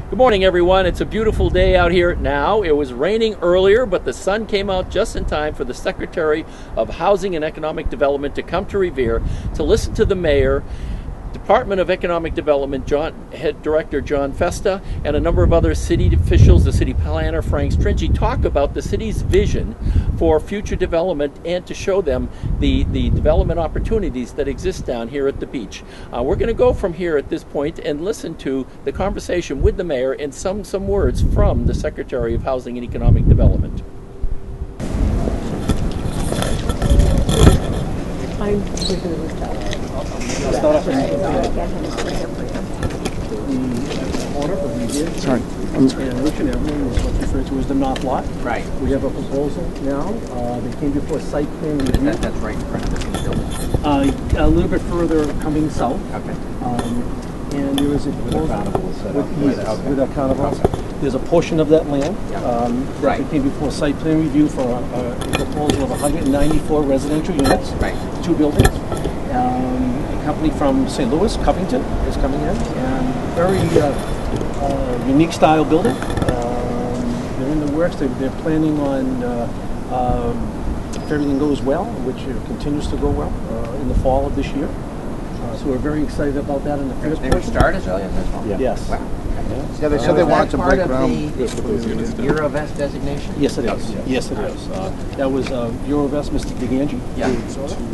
Good morning, everyone. It's a beautiful day out here now. It was raining earlier, but the sun came out just in time for the Secretary of Housing and Economic Development to come to Revere to listen to the mayor, Department of Economic Development Head Director John Festa, and a number of other city officials, the city planner Frank Stringy, talk about the city's vision for future development and to show them the development opportunities that exist down here at the beach. We're going to go from here at this point and listen to the conversation with the mayor and some words from the Secretary of Housing and Economic Development. Sorry. And Richard Evelyn is what's referred to as the North Lot. Right. We have a proposal now. They came before site plan review. That's right in front of the building. A little bit further coming south. Okay. And there is a proposal with a carnival. Okay. There's a portion of that land Right. that came before site plan review for a proposal of 194 residential units. Right. 2 buildings. A company from St. Louis, Covington, is coming in, and very unique style building. They're in the works. They're planning on, if everything goes well, which continues to go well, in the fall of this year. So we're very excited about that in the first They would start as early as this fall? Yeah. Yes. Wow. Yeah, they said they wanted to break ground. The Eurovest designation? Yes, it is. Yes, it is. That was Eurovest, Mr. DeGangi. Yeah.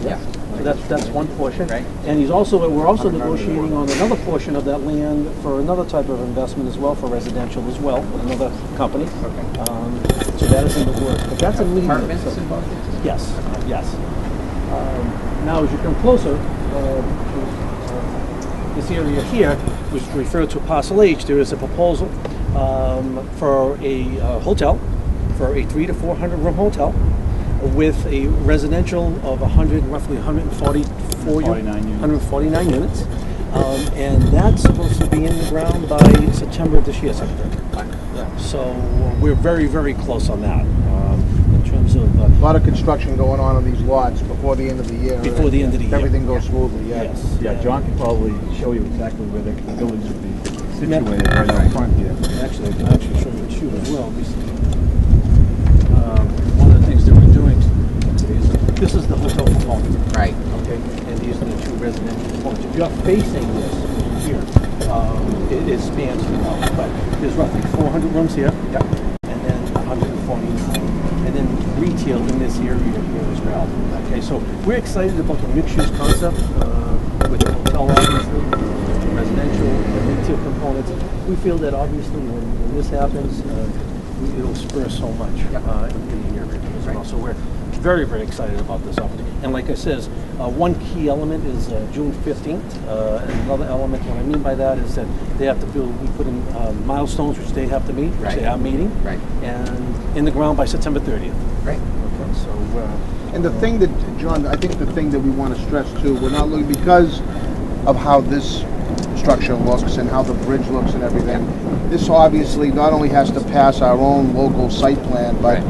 Yeah. So that's one portion. Right. And we're also negotiating on another portion of that land for another type of investment as well, for residential as well, with another company. Okay. So that is in the works. But that's immediate. Apartments involved? Yes, yes. Now, as you come closer, this area here, which is referred to Parcel H, there is a proposal for a hotel, for a 300 to 400 room hotel, with a residential of roughly 149 units. And that's supposed to be in the ground by September of this year. So we're very, very close on that. In terms of A lot of construction going on these lots before the end of the year. Before the end of the year. Everything goes smoothly, yes. Yeah, John can probably show you exactly where the buildings would be situated right out front here. Actually, I can actually show you a shoot as well. One of the things that we're doing is, this is the hotel component. Right. Okay, and these are the 2 residential components. If you're facing this here, it spans throughout, but there's roughly 400 rooms here. Yep. And then 149. And then retail in this area here as well. Okay, so we're excited about the mixed-use concept with the hotel, obviously, residential and retail components. We feel that obviously when this happens, it'll spur so much in the area as well. So we're very, very excited about this opportunity. And like I says, one key element is June 15th. And another element, what I mean by that is that they have to we put in milestones which they have to meet, which they are meeting. Right. And in the ground by September 30th. Right. Okay, so. And the thing that, John, I think the thing that we want to stress too, we're not looking, because of how this structure looks and how the bridge looks and everything, this obviously not only has to pass our own local site plan, but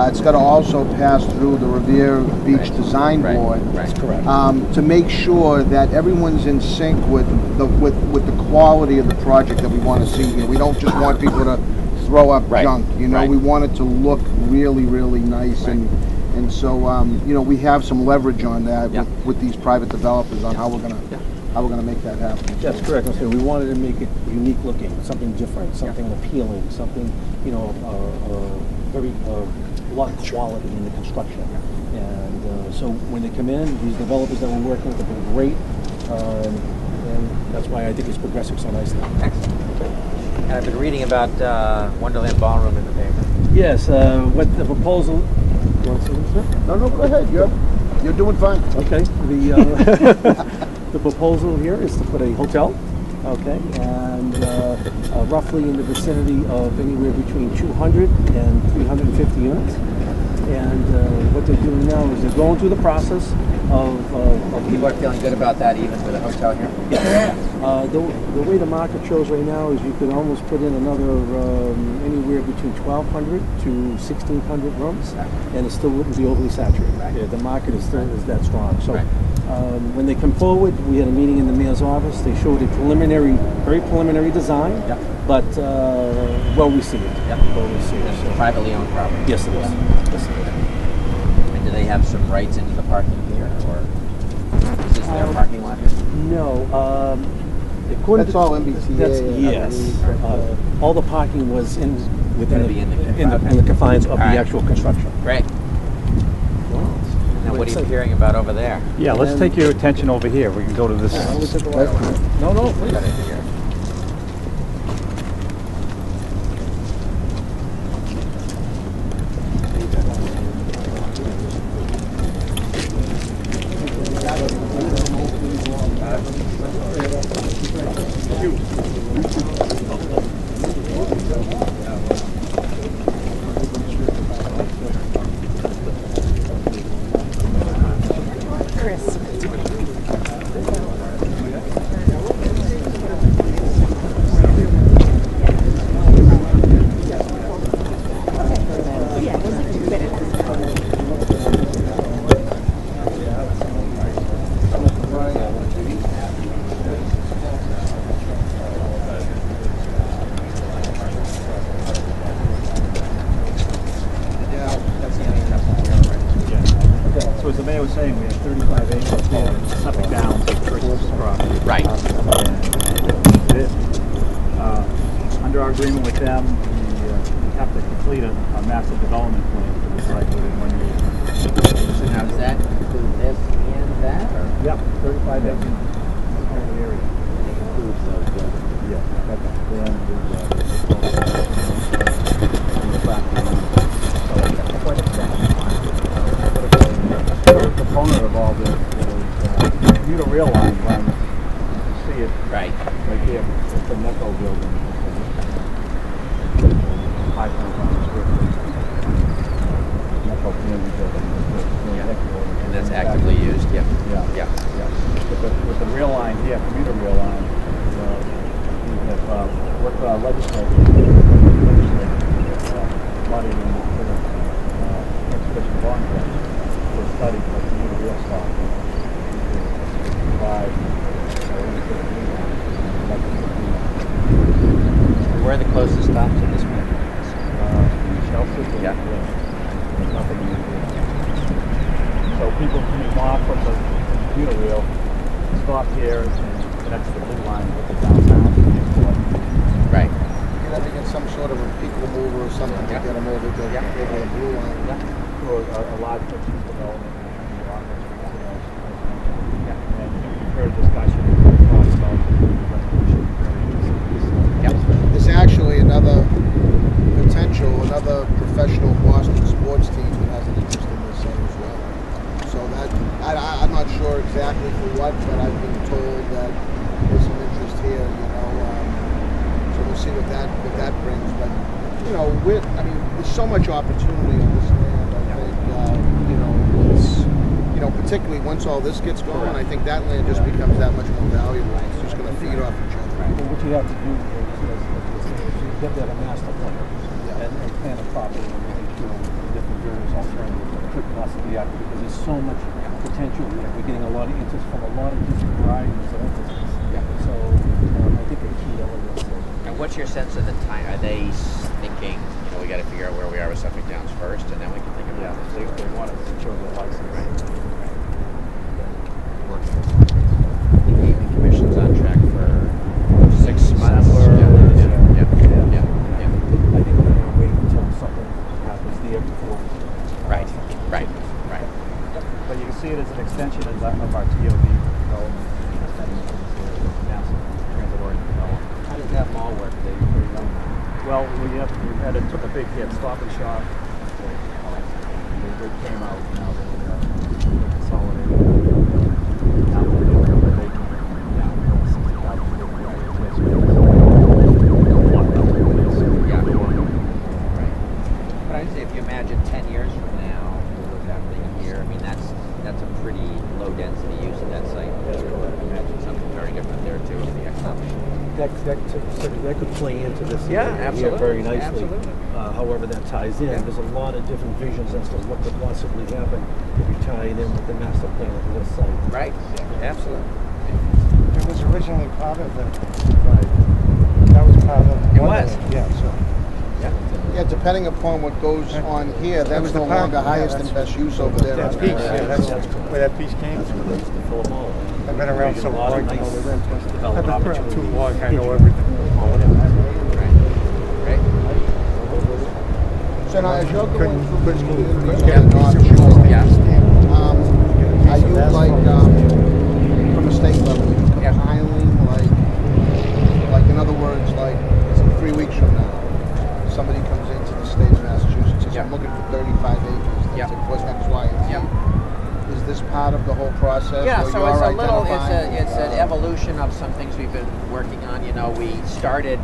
it's got to also pass through the Revere Beach Design Board. That's correct. To make sure that everyone's in sync with the quality of the project that we want to see here. We don't just want people to throw up junk. You know, we want it to look really, really nice, and so you know, we have some leverage on that with these private developers on how we're gonna make that happen. That's correct. I'm saying we wanted to make it unique looking, something different, something appealing, something, you know, very a lot of quality in the construction. And so when they come in, these developers that we're working with have been great, and that's why I think it's progressing so nicely. Excellent. And I've been reading about Wonderland Ballroom in the paper. Yes, what the proposal. You want to see this? No, go ahead. You're doing fine. Okay. The proposal here is to put a hotel, okay, and roughly in the vicinity of anywhere between 200 and 350 units. And what they're doing now is they're going through the process of People are feeling good about that even with a hotel here? Yes. The way the market shows right now is you could almost put in another anywhere between 1,200 to 1,600 rooms, and it still wouldn't be overly saturated. Right. Yeah, the market is still that strong. So When they come forward, we had a meeting in the mayor's office. They showed a preliminary, very preliminary design, but well received. Well received. It's So. privately owned property. Yes, it is. Yes, it is. And do they have some rights into the parking here, or is this their parking lot? No. According That's to, all MBTA. That's, yes. All the parking was within Gonna be in the in the confines of All the right. actual construction. Great. Now, what are you hearing about over there? Yeah, let's take your attention over here. We can go to this. No, please. So as the mayor was saying, we have 35 acres there, stepping down to Chris's property. Right. And this, under our agreement with them, we have to complete a massive development plan for the site within 1 year. Now, does that include this and that, or? Yep, 35 acres in the area. It includes those buildings. Yeah, that's then the component of all this is commuter rail line runs. You see it Right. right here. It's the Necco building. High point on the square. Necco community building. And that's actively used, yeah. Yeah. With the rail line here, commuter rail line, we have worked with our legislators, money in the conservation bond grant for a study for commuter rail stop. Where are the closest stops at this point? Chelsea? Yeah. There's nothing in there. So people coming off from the commuter rail stop here and connect to the blue line with the downtown airport. Right. You'd have to get some sort of a people mover or something to get them over the blue line. Or a large mixed-use development. And you've heard discussion talks about resolution. There's actually another professional Boston sports team that has an interest in this site as well. So that I'm not sure exactly for what, but I've been told that there's some interest here. So we'll see what that brings. But there's so much opportunity on this land. I think particularly once all this gets going, I think that land just becomes that much more valuable. It's just going to feed off each other. Well, what you have to do is you get that a master plan and plan a property and make sure different various alternatives that could possibly be active because there's so much potential here. We're getting a lot of interest from a lot of different varieties of entities. So I think a key element is And what's your sense of the time? Are they thinking, we got to figure out where we are with Suffolk Downs first, and then we can think about this? They want to secure the license. The gaming commission's on track for 6 months. December. Yeah. I think we're going to wait until something happens there before. Right. But you can see it as an extension of our TOD development. Massive transit-oriented development. How does that mall work? Well, we had took a big hit, Stop and Shop. They came out now. They consolidated. Now we're doing a big But I'd say if you imagine 10 years from now, what was happening here, I mean, that's a pretty low density use of that site. I imagine something very different there too with the economic. That could play into this Yeah, area absolutely. very nicely. Absolutely. However that ties in. There's a lot of different visions as to what could possibly happen if you tie it in with the master plan of this site. Right. Absolutely. It was originally part of the. That was part of. It was. Yeah. So. Yeah, depending upon what goes on here, that's was the no park. longer highest and best use over there. That piece. Yeah, that's where that piece came from. That's the full mall. I've been around so long. Nice I've development been around opportunities. too long. I know everything. Right. So now, as you're going through this community, Yeah. are you like, from a state level, compiling, like in other words, like 3 weeks from now, somebody comes into the state of Massachusetts and says, I'm looking for 35 acres, that's it, was X, Y, and Z. Is this part of the whole process? Yeah, where so you're it's a little, identifying, it's an evolution of some things we've been working on. You know, we started,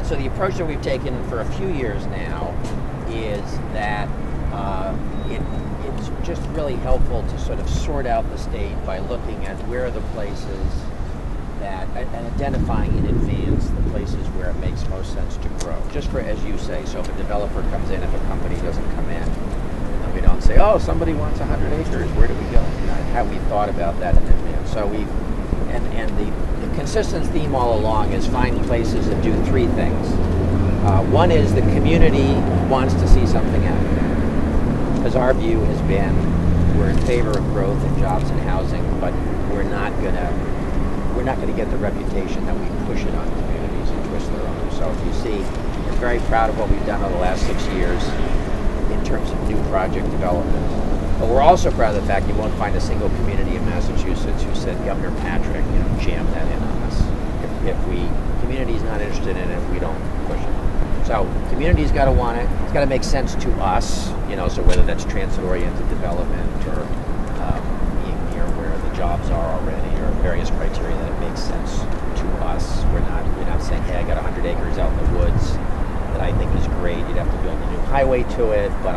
so the approach that we've taken for a few years now is that it's just really helpful to sort of sort out the state by looking at where are the places that, and identifying in advance the places where it makes most sense to grow. Just for, as you say, so if a developer comes in, if a company doesn't come in, we don't say, oh, somebody wants 100 acres, where do we go? You know, have we thought about that in advance? So we've, and the consistent theme all along is find places that do three things. One is the community wants to see something happen. Because our view has been, we're in favor of growth and jobs and housing, but we're not gonna get the reputation that we push it on communities and twist their arm. So if you see, we're very proud of what we've done over the last 6 years in terms of new project development. But we're also proud of the fact you won't find a single community in Massachusetts who said, Governor Patrick, you know, jam that in on us. If community's not interested in it, we don't push it. So community's got to want it. It's got to make sense to us, you know. So whether that's transit-oriented development or being near where the jobs are already, or various criteria that it makes sense to us. We're not saying, hey, I got 100 acres out in the woods that I think is great. You'd have to build a new highway to it, but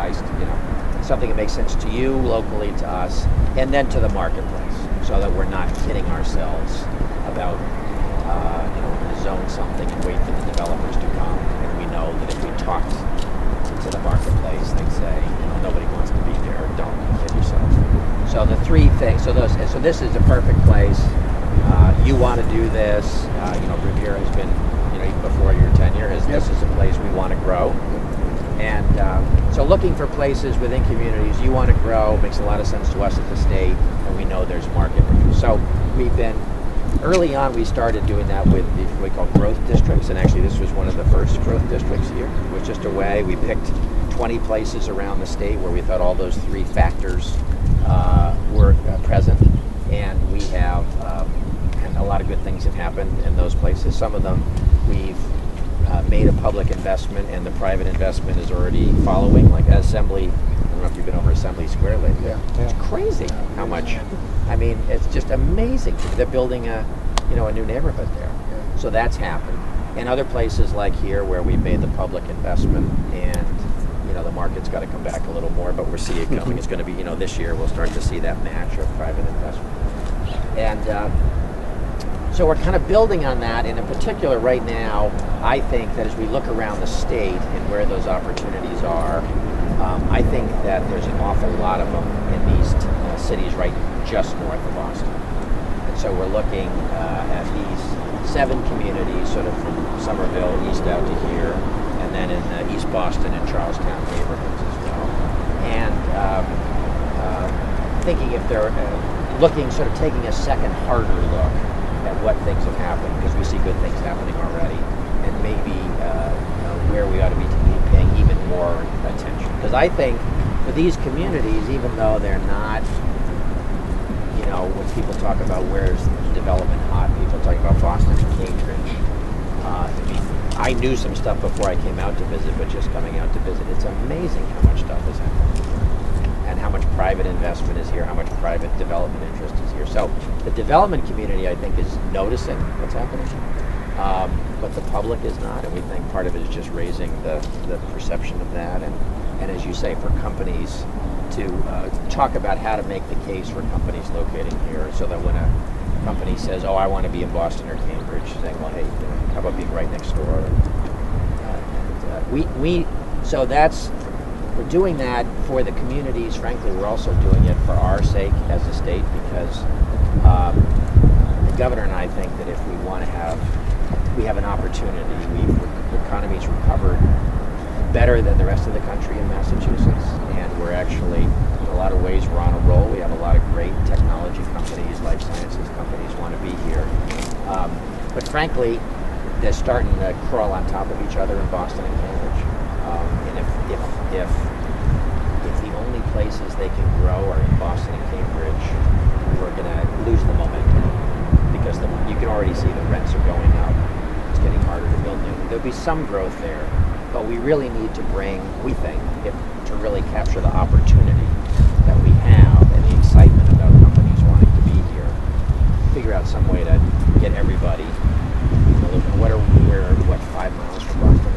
something that makes sense to you locally, to us, and then to the marketplace, so that we're not kidding ourselves about we're going to zone something and wait for the developers to come. And we know that if we talked to the marketplace, they'd say, nobody wants to be there. Don't kid yourself. So the three things. So this is a perfect place. You want to do this. Revere has been, even before your tenure, this is a place we want to grow. And so looking for places within communities you want to grow makes a lot of sense to us at the state, and we know there's market. So we've been, early on we started doing that with what we call growth districts, and actually this was one of the first growth districts here. It was just a way, we picked 20 places around the state where we thought all those three factors were present, and we have, and a lot of good things have happened in those places. Some of them we've made a public investment, and the private investment is already following, like Assembly. I don't know if you've been over Assembly Square lately. Yeah. It's crazy how much. I mean, it's just amazing. They're building a new neighborhood there. Yeah. So that's happened. And other places like here where we've made the public investment, and the market's got to come back a little more, but we're seeing it coming. It's going to be, this year we'll start to see that match of private investment. And so we're kind of building on that, and in particular right now, I think that as we look around the state and where those opportunities are, I think that there's an awful lot of them in these cities right just north of Boston. And so we're looking at these 7 communities, sort of from Somerville east out to here, and then in the East Boston and Charlestown neighborhoods as well. And thinking if they're looking, sort of taking a second harder look at what things have happened, because we see good things happening already, and maybe where we ought to be paying even more attention. Because I think for these communities, even though they're not, when people talk about where's development hot, people talk about Boston and Cambridge. I knew some stuff before I came out to visit, but just coming out to visit, it's amazing how much stuff is happening, and how much private investment is here, how much private development interest is here. So the development community, I think, is noticing what's happening, but the public is not, and we think part of it is just raising the perception of that, and as you say, for companies to talk about how to make the case for companies locating here, so that when a company says, oh, I want to be in Boston or Cambridge, saying, well, hey, how about being right next door? So that's we're doing that for the communities. Frankly, we're also doing it for our sake as a state, because the governor and I think that if we want to we have an opportunity. The economy's recovered better than the rest of the country in Massachusetts, and we're actually, in a lot of ways, we're on a roll. We have a lot of great technology companies, life sciences companies want to be here. But frankly, they're starting to crawl on top of each other in Boston and Cambridge. And if the only places they can grow are in Boston and Cambridge, we're going to lose the momentum, because you can already see the rents are going up. It's getting harder to build new. There'll be some growth there, but we really need to bring, we think, to really capture the opportunity that we have and the excitement about companies wanting to be here, figure out some way to get everybody. We're 5 miles from Boston?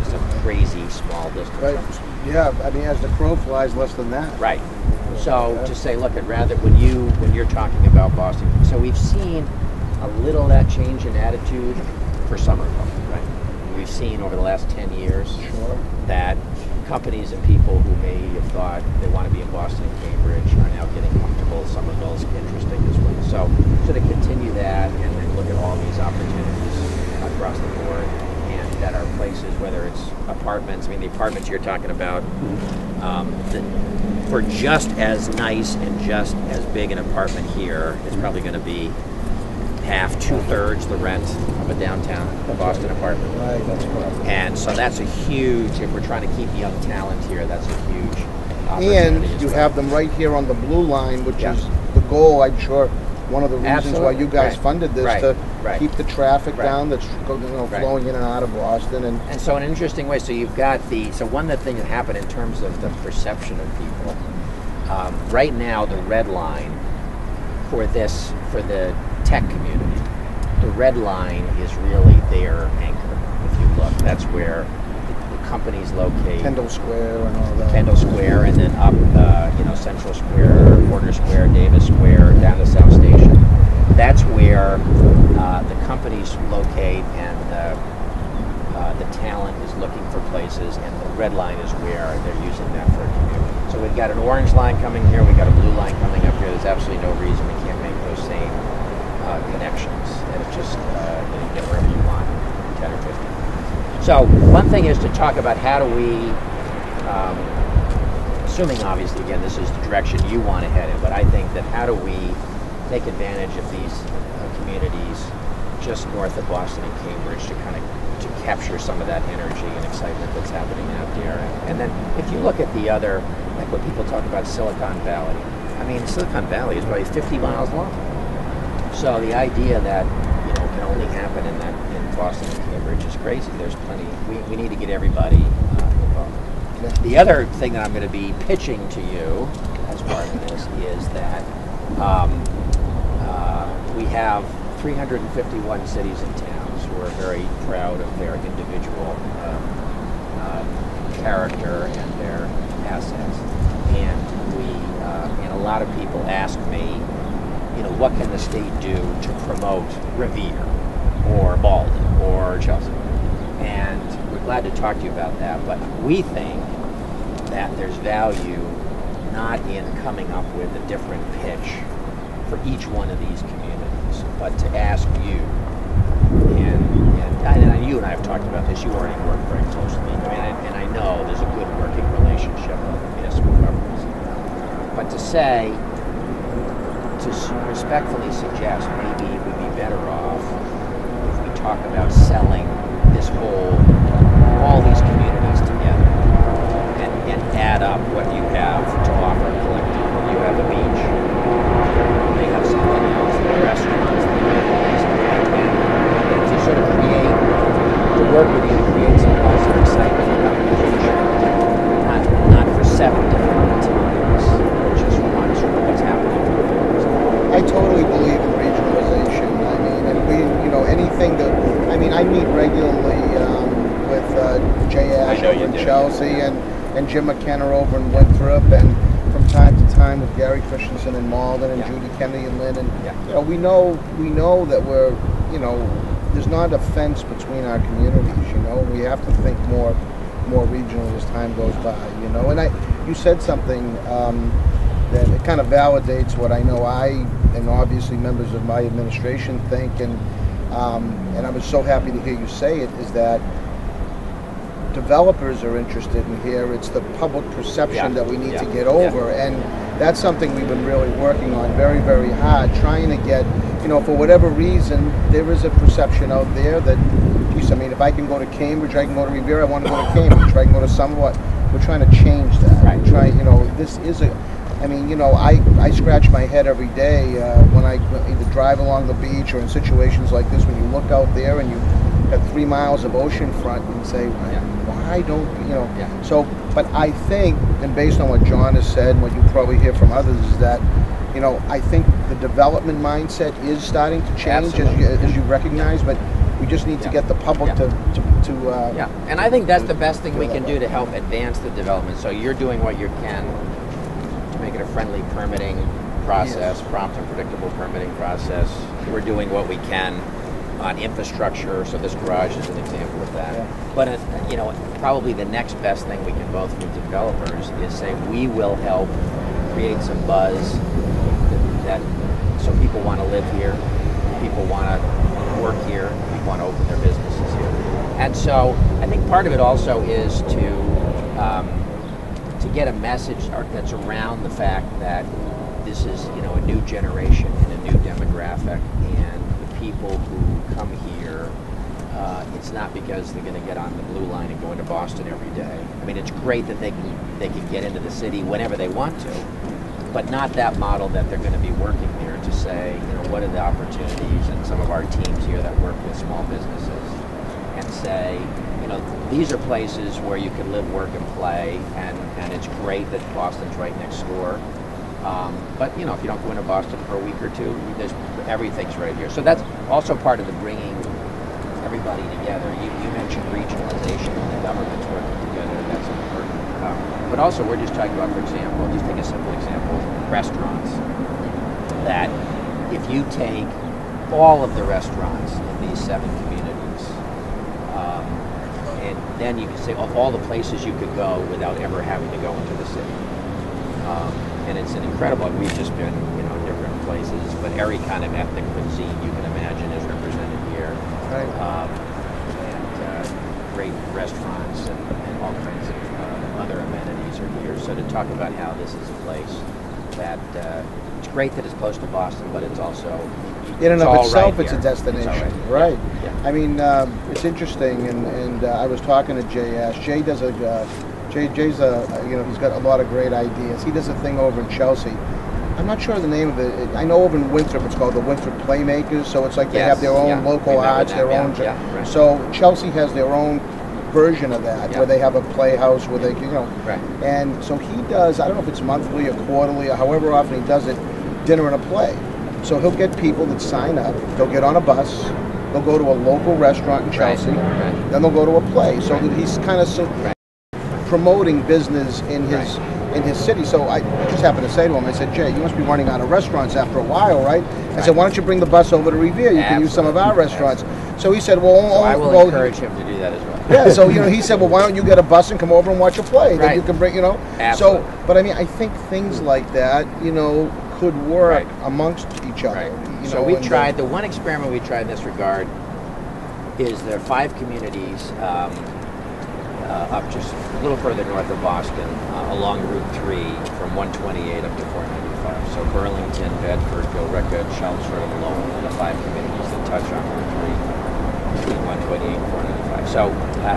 It's a crazy small distance. Right. Yeah, I mean, as the crow flies, less than that. Right. So to say, look, I'd rather when you're talking about Boston, so we've seen a little of that change in attitude for Somerville. Right. We've seen over the last 10 years that companies and people who may have thought they want to be in Boston and Cambridge are now getting comfortable. Somerville's interesting as well. So to continue that and then look at all these opportunities across the board, and that are places, whether it's apartments. I mean, the apartments you're talking about, for just as nice and just as big an apartment here, it's probably going to be half, 2/3 the rent of a downtown Boston apartment. Right, that's correct. And so that's a huge, if we're trying to keep young talent here, that's a huge opportunity. And you have them right here on the blue line, which is the goal, I'm sure. One of the reasons why you guys funded this, to keep the traffic down that's flowing in and out of Boston. And so in an interesting way, so you've got so one of the things that happened in terms of the perception of people, right now the red line for the tech community, the red line is really their anchor. If you look, that's where the companies locate. Kendall Square and all that. Kendall Square, and then up, Central Square, Warner Square, Davis Square, down to South Station. That's where the companies locate, and the talent is looking for places, and the red line is where they're using that for a commute. So we've got an orange line coming here, we've got a blue line coming up here. There's absolutely no reason we can't make those same connections, and it's just you get wherever you want, 10 or 15. So one thing is to talk about how do we, assuming obviously, again, this is the direction you want to head in, but I think that how do we take advantage of these communities just north of Boston and Cambridge to capture some of that energy and excitement that's happening out there. And then if you look at the other, like when people talk about Silicon Valley, I mean, Silicon Valley is probably 50 miles long. So the idea that can only happen in Boston and Cambridge is crazy. There's plenty. We need to get everybody involved. Yeah. The other thing that I'm going to be pitching to you as part of this is that we have 351 cities and towns who are very proud of their individual character and their assets, and a lot of people ask me, what can the state do to promote Revere or Malden or Chelsea? And we're glad to talk to you about that, but we think that there's value not in coming up with a different pitch for each one of these communities, but to ask you, and you and I have talked about this, you already work very closely, and I know there's a good working relationship with municipal governments, but to say, to respectfully suggest maybe it would be better off if we talk about selling all these communities together and add up what you have to offer collectively. You have a beach, they have something else, they have restaurants, they have all these things, and to sort of to work with you to create some positive excitement about the future, not for 7 different times, but just one sort of what's happening. I totally believe in regionalization. I mean, and anything that, I meet regularly with Jay Ash over in Chelsea and Jim McKenna over in Winthrop, and from time to time with Gary Christensen in Malden and Judy Kennedy and Lynn, and we know that we're, there's not a fence between our communities. We have to think more more regionally as time goes by, you know. And you said something that it kind of validates what I know and obviously members of my administration think, and I was so happy to hear you say it, is that developers are interested in here. It's the public perception that we need to get over, and that's something we've been really working on very, very hard, trying to get, you know, for whatever reason, there is a perception out there that, geez, I mean, if I can go to Cambridge, I can go to Revere, I want to go to Cambridge, if I can go to Somerset. We're trying to change that. We're trying, you know, this is I mean, you know, I scratch my head every day when I either drive along the beach or in situations like this, when you look out there and you have 3 miles of ocean front and say, why don't, you know, so, but I think, and based on what John has said and what you probably hear from others, is that, you know, I think the development mindset is starting to change, as you recognize, but we just need to get the public to and I think that's the best thing we can do to help advance the development. So you're doing what you can to make it a friendly permitting process, prompt and predictable permitting process. We're doing what we can on infrastructure, so this garage is an example of that. But you know, probably the next best thing we can both do to developers is say we will help create some buzz that so people want to live here, people want to work here, people want to open their businesses here. And so I think part of it also is to get a message that's around the fact that this is, you know, a new generation and a new demographic, and the people who come here, it's not because they're going to get on the blue line and go into Boston every day. I mean, it's great that they can get into the city whenever they want to, but not that model that they're going to be working there to say, you know, what are the opportunities, and some of our teams here that work with small businesses, and say, you know, these are places where you can live, work, and play, and it's great that Boston's right next door. But, you know, if you don't go into Boston for a week or two, everything's right here. So that's also part of the bringing everybody together. You mentioned regionalization and the governments working together, and that's important. But also, we're just talking about, for example, just take a simple example, restaurants. That if you take all of the restaurants in these 7 communities, and then you can say of all the places you could go without ever having to go into the city. And it's an incredible, we've just been, you know, different places, but every kind of ethnic cuisine you can imagine is represented here. Right. And great restaurants and all kinds of other amenities are here. So to talk about how this is a place that, it's great that it's close to Boston, but it's also, in and of itself, right it's a destination. It's right. Yeah. I mean, it's interesting, and I was talking to Jay Ash. Jay does Jay's you know, he's got a lot of great ideas. He does a thing over in Chelsea. I'm not sure the name of it. I know over in Winthrop it's called the Winthrop Playmakers. So it's like they have their own local arts, their own. Right. So Chelsea has their own version of that, where they have a playhouse where they, you know. Right. And so he does, I don't know if it's monthly or quarterly or however often he does it, dinner and a play. So he'll get people that sign up. They'll get on a bus. They'll go to a local restaurant in Chelsea. Right. Then they'll go to a play. So that he's kind of promoting business in his city. So I just happened to say to him, I said, Jay, you must be running out of restaurants after a while, right? I said, why don't you bring the bus over to Revere? You can use some of our restaurants. So he said, well, so I will encourage him to do that as well. Yeah, so, you know, he said, well, why don't you get a bus and come over and watch a play? Then you can bring, you know. Absolutely. So, but I mean, I think things like that, you know, could work amongst each other. You so know, we tried, the one experiment we tried in this regard is there are 5 communities up just a little further north of Boston, along Route 3 from 128 up to 495. So Burlington, Bedford, Billerica, Chelmsford, and Lowell are the 5 communities that touch on Route 3 between 128 and 495. So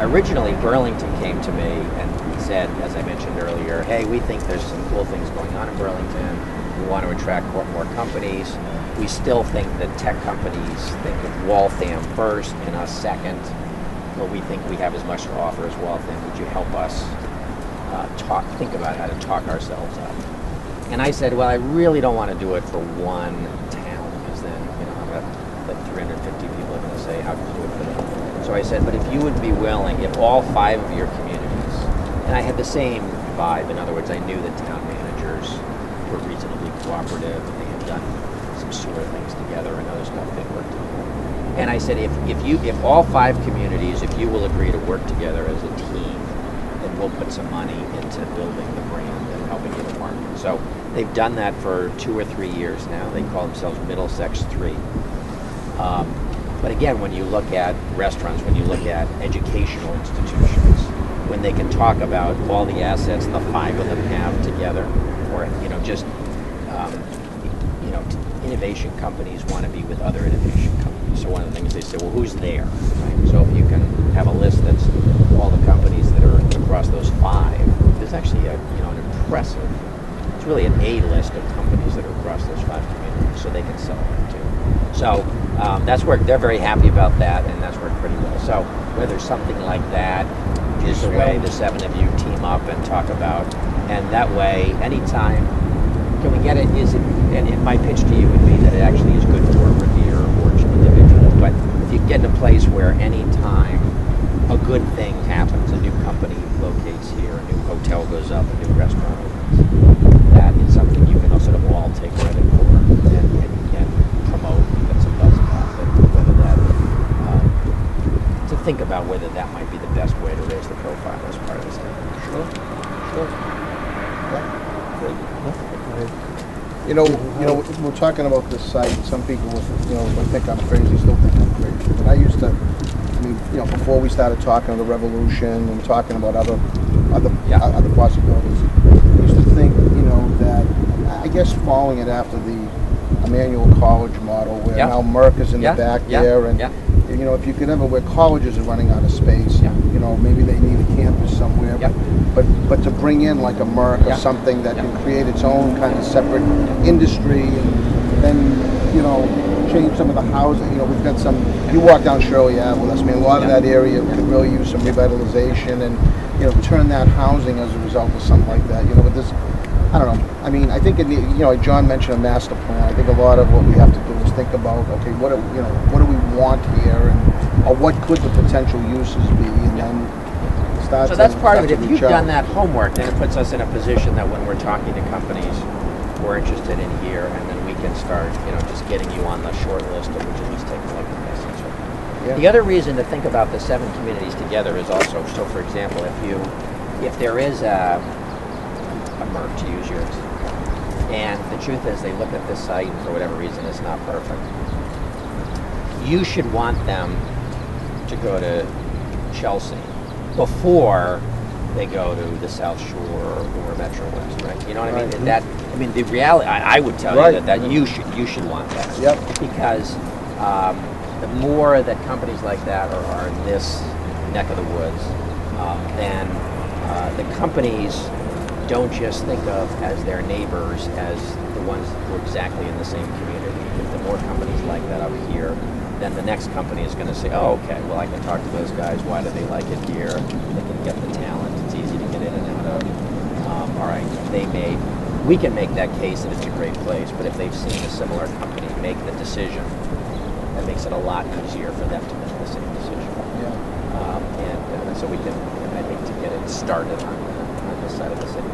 originally Burlington came to me and said, as I mentioned earlier, hey, we think there's some cool things going on in Burlington. We want to attract more companies. We still think that tech companies think of Waltham first and us second. But we think we have as much to offer as Waltham. Would you help us think about how to talk ourselves up? And I said, well, I really don't want to do it for one town, because then, you know, I've got like 350 people are going to say, how can you do it for them? So I said, but if you would be willing, if all 5 of your communities, and I had the same vibe, in other words, I knew that town managers were reasonably cooperative, and they had done some sewer things together and other stuff they worked on. And I said, if all 5 communities, if you will agree to work together as a team we'll put some money into building the brand and helping you to market. So they've done that for 2 or 3 years now. They call themselves Middlesex 3. But again, when you look at restaurants, when you look at educational institutions, when they can talk about all the assets the 5 of them have together, or just innovation companies want to be with other innovation companies. So one of the things they say, well, who's there? Right? So if you can have a list that's all the companies that are across those 5, there's actually an impressive. It's really an A list of companies that are across those 5 communities, so they can sell that too. So that's where they're very happy about that, and that's worked pretty well. So whether something like that is the way the 7 of you team up and talk about, and that way, anytime, can we get it? And my pitch to you would be that it actually is good for Revere or individuals. But if you get in a place where anytime a good thing happens, a new company locates here, a new hotel goes up, a new restaurant opens, that is something you can sort of all take credit for and promote and get some buzz about it. Whether that, to think about whether that might be the best way to raise the profile as part of this thing. Sure. We're talking about this site. Some people will, think I'm crazy, still think I'm crazy. But I used to, before we started talking of the revolution and talking about other possibilities, I used to think, that I guess following it after the Emmanuel College model, where now Merck is in the back there, and if you could ever, where colleges are running out of space, maybe they need a campus somewhere, but to bring in like a Merck or something that can create its own kind of separate industry, and then change some of the housing. We've got some. You walk down Shirley Ave with us. I mean, a lot of that area could really use some revitalization, and turn that housing as a result of something like that. But this, I don't know. I mean, I think like John mentioned a master plan. I think a lot of what we have to do is think about, okay, what do we want here, or what could the potential uses be, and then start. So that's part of it. If you've done that homework, then it puts us in a position that when we're talking to companies, we're interested in here, and then we can start, just getting you on the short list, and we can just take a look at this. And so forth. The other reason to think about the 7 communities together is also, so for example, if there is a Merck, to use yours, and the truth is they look at this site and for whatever reason it's not perfect, you should want them to go to Chelsea before they go to the South Shore or Metro West, right? You know what I mean? The reality, I would tell you that you should want that. Yep. Because the more that companies like that are in this neck of the woods, then the companies don't just think of as their neighbors as the ones who are exactly in the same community. If the more companies like that up here, then the next company is going to say, oh, okay, well, I can talk to those guys. Why do they like it here? They can get the talent. It's easy to get in and out of. All right, we can make that case that it's a great place, but if they've seen a similar company make the decision, that makes it a lot easier for them to make the same decision. Yeah. And so we can, I think, to get it started on this side of the city.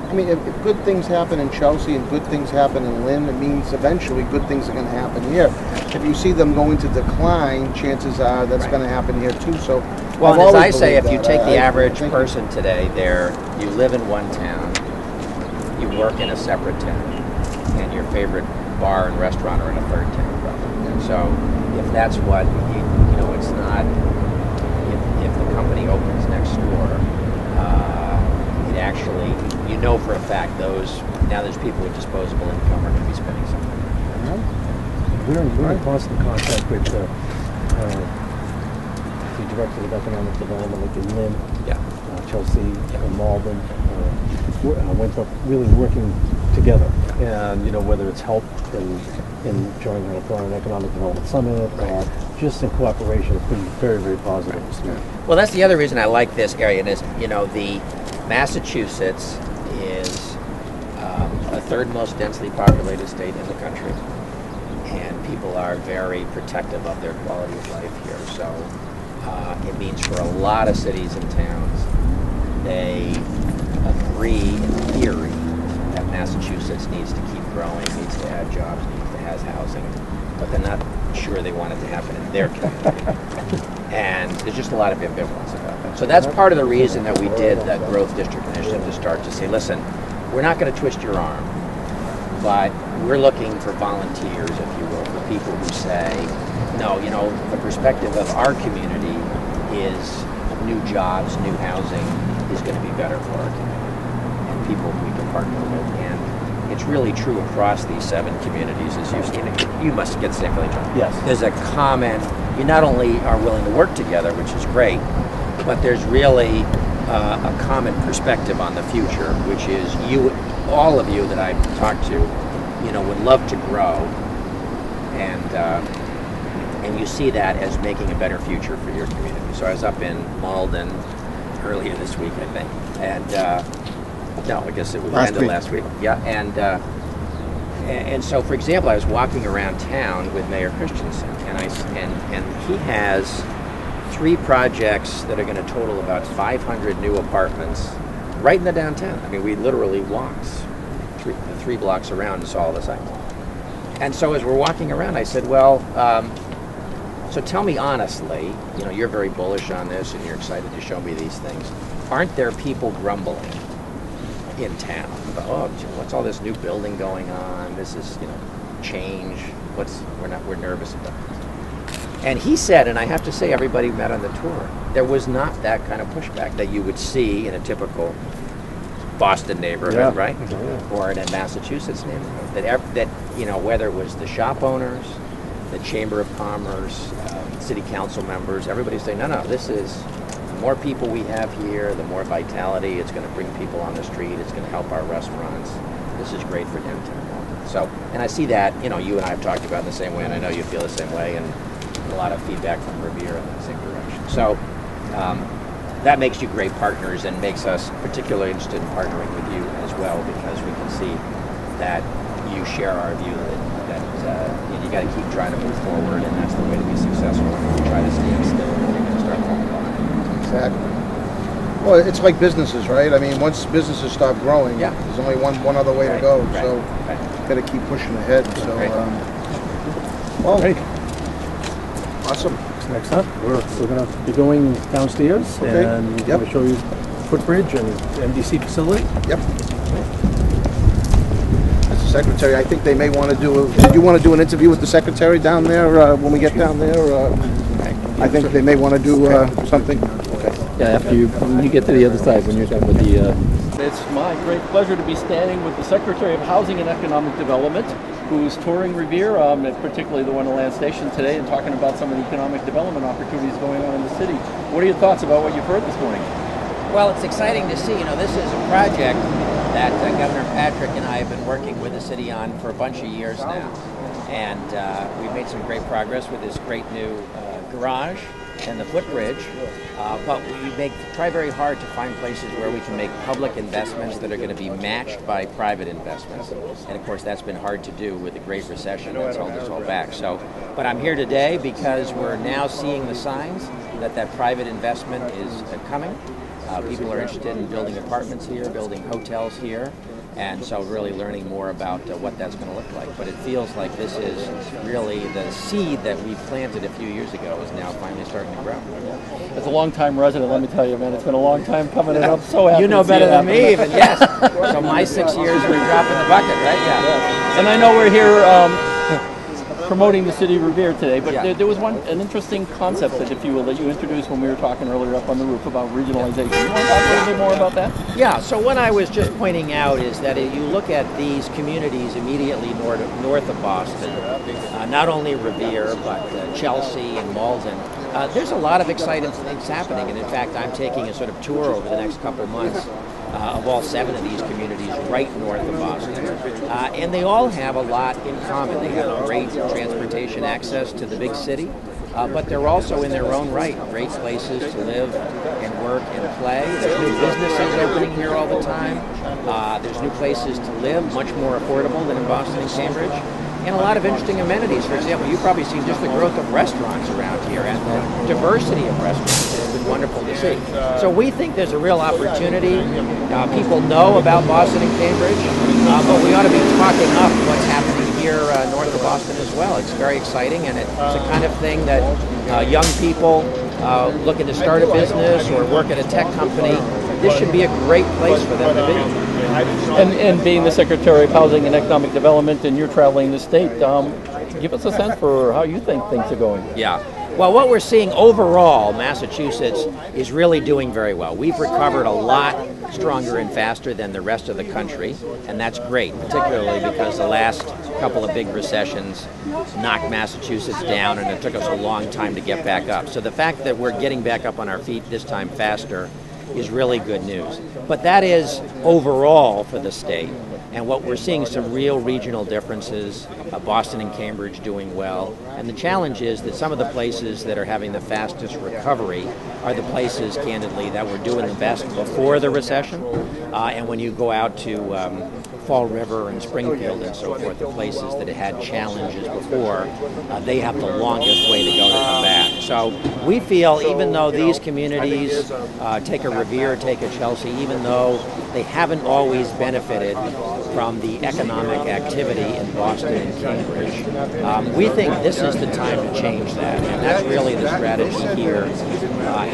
I mean, if good things happen in Chelsea and good things happen in Lynn, it means eventually good things are going to happen here. If you see them going to decline, chances are that's going to happen here too. So, well, and as I say, if you take the average person today, you live in one town, you work in a separate town, and your favorite bar and restaurant are in a third town, probably. And so, if that's what it's not. If the company opens next door, it actually, for a fact, now there's people with disposable income are going to be spending something. We're in constant contact with the director of economic development, like in Lynn, Chelsea, Malden, Winthrop, really working together. And whether it's help in joining an economic development summit, or just in cooperation, it's been very, very positive. Well, that's the other reason I like this area. Is the Massachusetts is the 3rd most densely populated state in the country, and people are very protective of their quality of life here. So it means for a lot of cities and towns, they agree in theory that Massachusetts needs to keep growing, needs to add jobs, needs to have housing, but they're not sure they want it to happen in their community. And there's just a lot of ambivalence about that. So that's part of the reason that we did the Growth District Initiative, to start to say, listen, we're not going to twist your arm, but we're looking for volunteers, if you will, for people who say, no, you know, the perspective of our community is new jobs, new housing is going to be better for our community, and people we can partner with. And it's really true across these 7 communities, as you've seen. You must get the same feeling, John. Yes. There's a common, you not only are willing to work together, which is great, but there's really a common perspective on the future, which is you, all of you that I've talked to, you know, would love to grow, and you see that as making a better future for your community. So I was up in Malden earlier this week, I think, and no, I guess it was the end of last week. Yeah, and so, for example, I was walking around town with Mayor Christensen, and he has 3 projects that are going to total about 500 new apartments right in the downtown. I mean, we literally walked three blocks around and saw all the sites. And so as we're walking around, I said, well, so tell me honestly, you know, you're very bullish on this and you're excited to show me these things. Aren't there people grumbling in town about, oh, what's all this new building going on? This is, you know, change. We're nervous about this. And he said, and I have to say, everybody met on the tour, there was not that kind of pushback that you would see in a typical Boston neighborhood, right? Yeah. Or in a Massachusetts neighborhood. That you know, whether it was the shop owners, the Chamber of Commerce, city council members, everybody's saying, no, this is, the more people we have here, the more vitality. It's going to bring people on the street. It's going to help our restaurants. This is great for downtown. So, and I see that, you know, you and I have talked about it the same way, and I know you feel the same way, and a lot of feedback from Revere in that same direction. So that makes you great partners and makes us particularly interested in partnering with you as well, because we can see that you share our view that you got to keep trying to move forward, and that's the way to be successful. If you try to stand still, you're going to start falling behind. Exactly. Well, it's like businesses, right? I mean, once businesses stop growing, there's only one other way to go. So got to keep pushing ahead. So, well, awesome. Next up, we're going to be going downstairs, and we're going to show you footbridge and MDC facility. Yep. That's the secretary. I think they may want to do. Did you want to do an interview with the secretary down there when we get down there? I think they may want to do something. Yeah, after you get to the other side when you're done with the... It's my great pleasure to be standing with the Secretary of Housing and Economic Development, who's touring Revere, particularly the Wonderland Station today, and talking about some of the economic development opportunities going on in the city. What are your thoughts about what you've heard this morning? Well, it's exciting to see. You know, this is a project that Governor Patrick and I have been working with the city on for a bunch of years now. And we've made some great progress with this great new garage and the footbridge, but we try very hard to find places where we can make public investments that are going to be matched by private investments. And of course, that's been hard to do with the Great Recession that's held us all back. So, but I'm here today because we're now seeing the signs that private investment is coming. People are interested in building apartments here, building hotels here. And so really learning more about what that's going to look like. But it feels like this is really the seed that we planted a few years ago is now finally starting to grow. As a long-time resident, let me tell you, man, it's been a long time coming, and I'm so happy. You know better than me even, yes. So my 6 years were dropping the bucket, right? Yeah. And I know we're here promoting the city of Revere today, but there was an interesting concept that, if you will, that you introduced when we were talking earlier up on the roof about regionalization. You want to talk a little bit more about that? Yeah, so what I was just pointing out is that if you look at these communities immediately north of Boston, not only Revere, but Chelsea and Malden, there's a lot of exciting things happening. And in fact, I'm taking a sort of tour over the next couple of months of all 7 of these communities right north of Boston. And they all have a lot in common. They have great transportation access to the big city, but they're also in their own right great places to live and work and play. There's new businesses opening here all the time. There's new places to live, much more affordable than in Boston and Cambridge. And a lot of interesting amenities. For example, you've probably seen just the growth of restaurants around here and the diversity of restaurants. It's been wonderful to see. So we think there's a real opportunity. People know about Boston and Cambridge, but we ought to be talking up what's happening here north of Boston as well. It's very exciting, and it's the kind of thing that young people looking to start a business or work at a tech company, this should be a great place for them to be. And being the Secretary of Housing and Economic Development, and you're traveling the state, give us a sense for how you think things are going. Yeah. Well, what we're seeing overall, Massachusetts is really doing very well. We've recovered a lot stronger and faster than the rest of the country, and that's great, particularly because the last couple of big recessions knocked Massachusetts down, and it took us a long time to get back up. So the fact that we're getting back up on our feet this time faster is really good news. But that is overall for the state. And what we're seeing some real regional differences, Boston and Cambridge doing well. And the challenge is that some of the places that are having the fastest recovery are the places, candidly, that were doing the best before the recession. And when you go out to Fall River and Springfield and so forth, the places that had challenges before, they have the longest way to go to come back. So we feel, even though these communities, take a Revere, take a Chelsea, even though they haven't always benefited from the economic activity in Boston and Cambridge, we think this is the time to change that, and that's really the strategy here.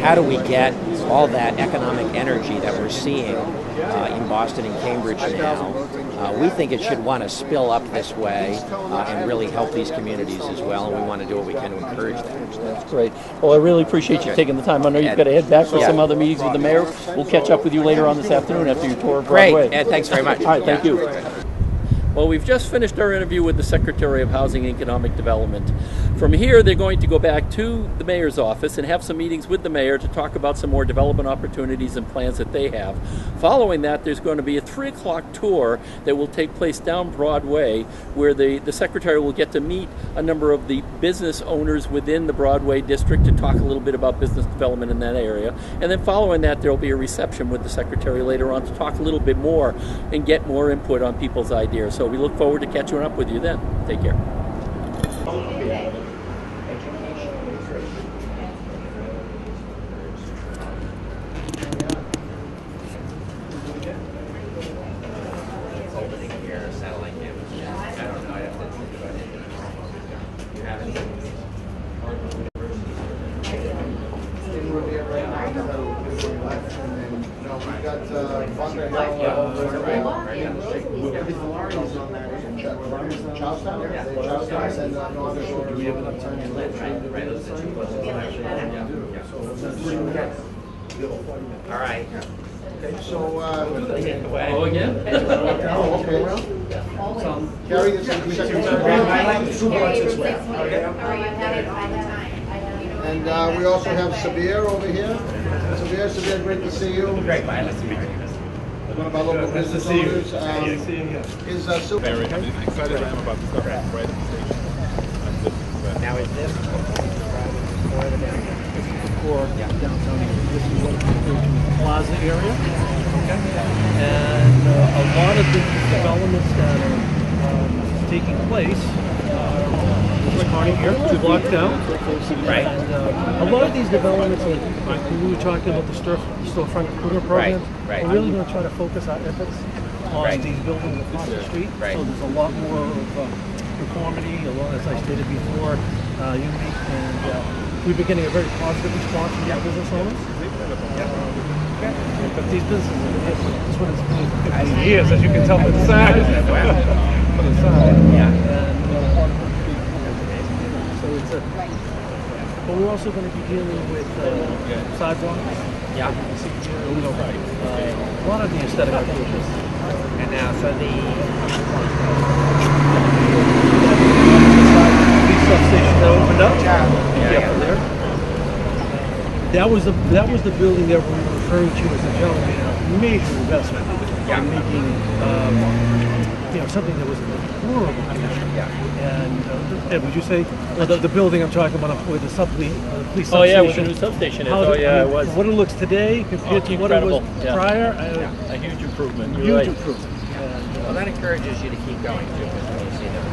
How do we get all that economic energy that we're seeing in Boston and Cambridge now? We think it should want to spill up this way and really help these communities as well, and we want to do what we can to encourage that. That's great. Well, I really appreciate you taking the time. I know you've got to head back for some other meetings with the mayor. We'll catch up with you later on this afternoon after your tour of Broadway. Great, Ed, thanks very much. All right, thank you. Well, we've just finished our interview with the Secretary of Housing and Economic Development. From here, they're going to go back to the mayor's office and have some meetings with the mayor to talk about some more development opportunities and plans that they have. Following that, there's going to be a 3 o'clock tour that will take place down Broadway, where the Secretary will get to meet a number of the business owners within the Broadway district to talk a little bit about business development in that area. And then following that, there will be a reception with the Secretary later on to talk a little bit more and get more input on people's ideas. So we look forward to catching up with you then. Take care. All right. Okay, so, Oh, again? Gary, this is the secretary. And we also have Sabir over here. Sabir, great to see you. Great, nice to meet you. One of our local business owners. Is Sylvia. Very excited I am about the stuff right at the station. Now is this Core downtown area. This is what we refer to as the plaza area. Okay. And a lot of the developments that are taking place this corner here, 2 blocks down. Right. And a lot of these developments, like we were talking about the storefront improvement program, Right. we're really going to try to focus our efforts on these buildings across the street. Right. So there's a lot more of conformity, a lot, as I stated before, unique, and we've been getting a very positive response from the business owners. But these businesses, this one has been 15 years, as you can tell by the size. From the side. Yeah. And, so it's but we're also going to be dealing with sidewalks. Yeah. Like you can see here, a lot of the aesthetic approaches. And now, so the Substation that opened up. Yeah. There. That was the building that we were referring to as a gentleman, a major investment in making something that was in a horrible condition. And Ed, would you say the building I'm talking about with the police substation? Oh yeah, with the new substation is. Oh yeah, it was. What it looks today compared to what it was prior. A huge improvement. Huge improvement. well, that encourages you to keep going too, because when you see that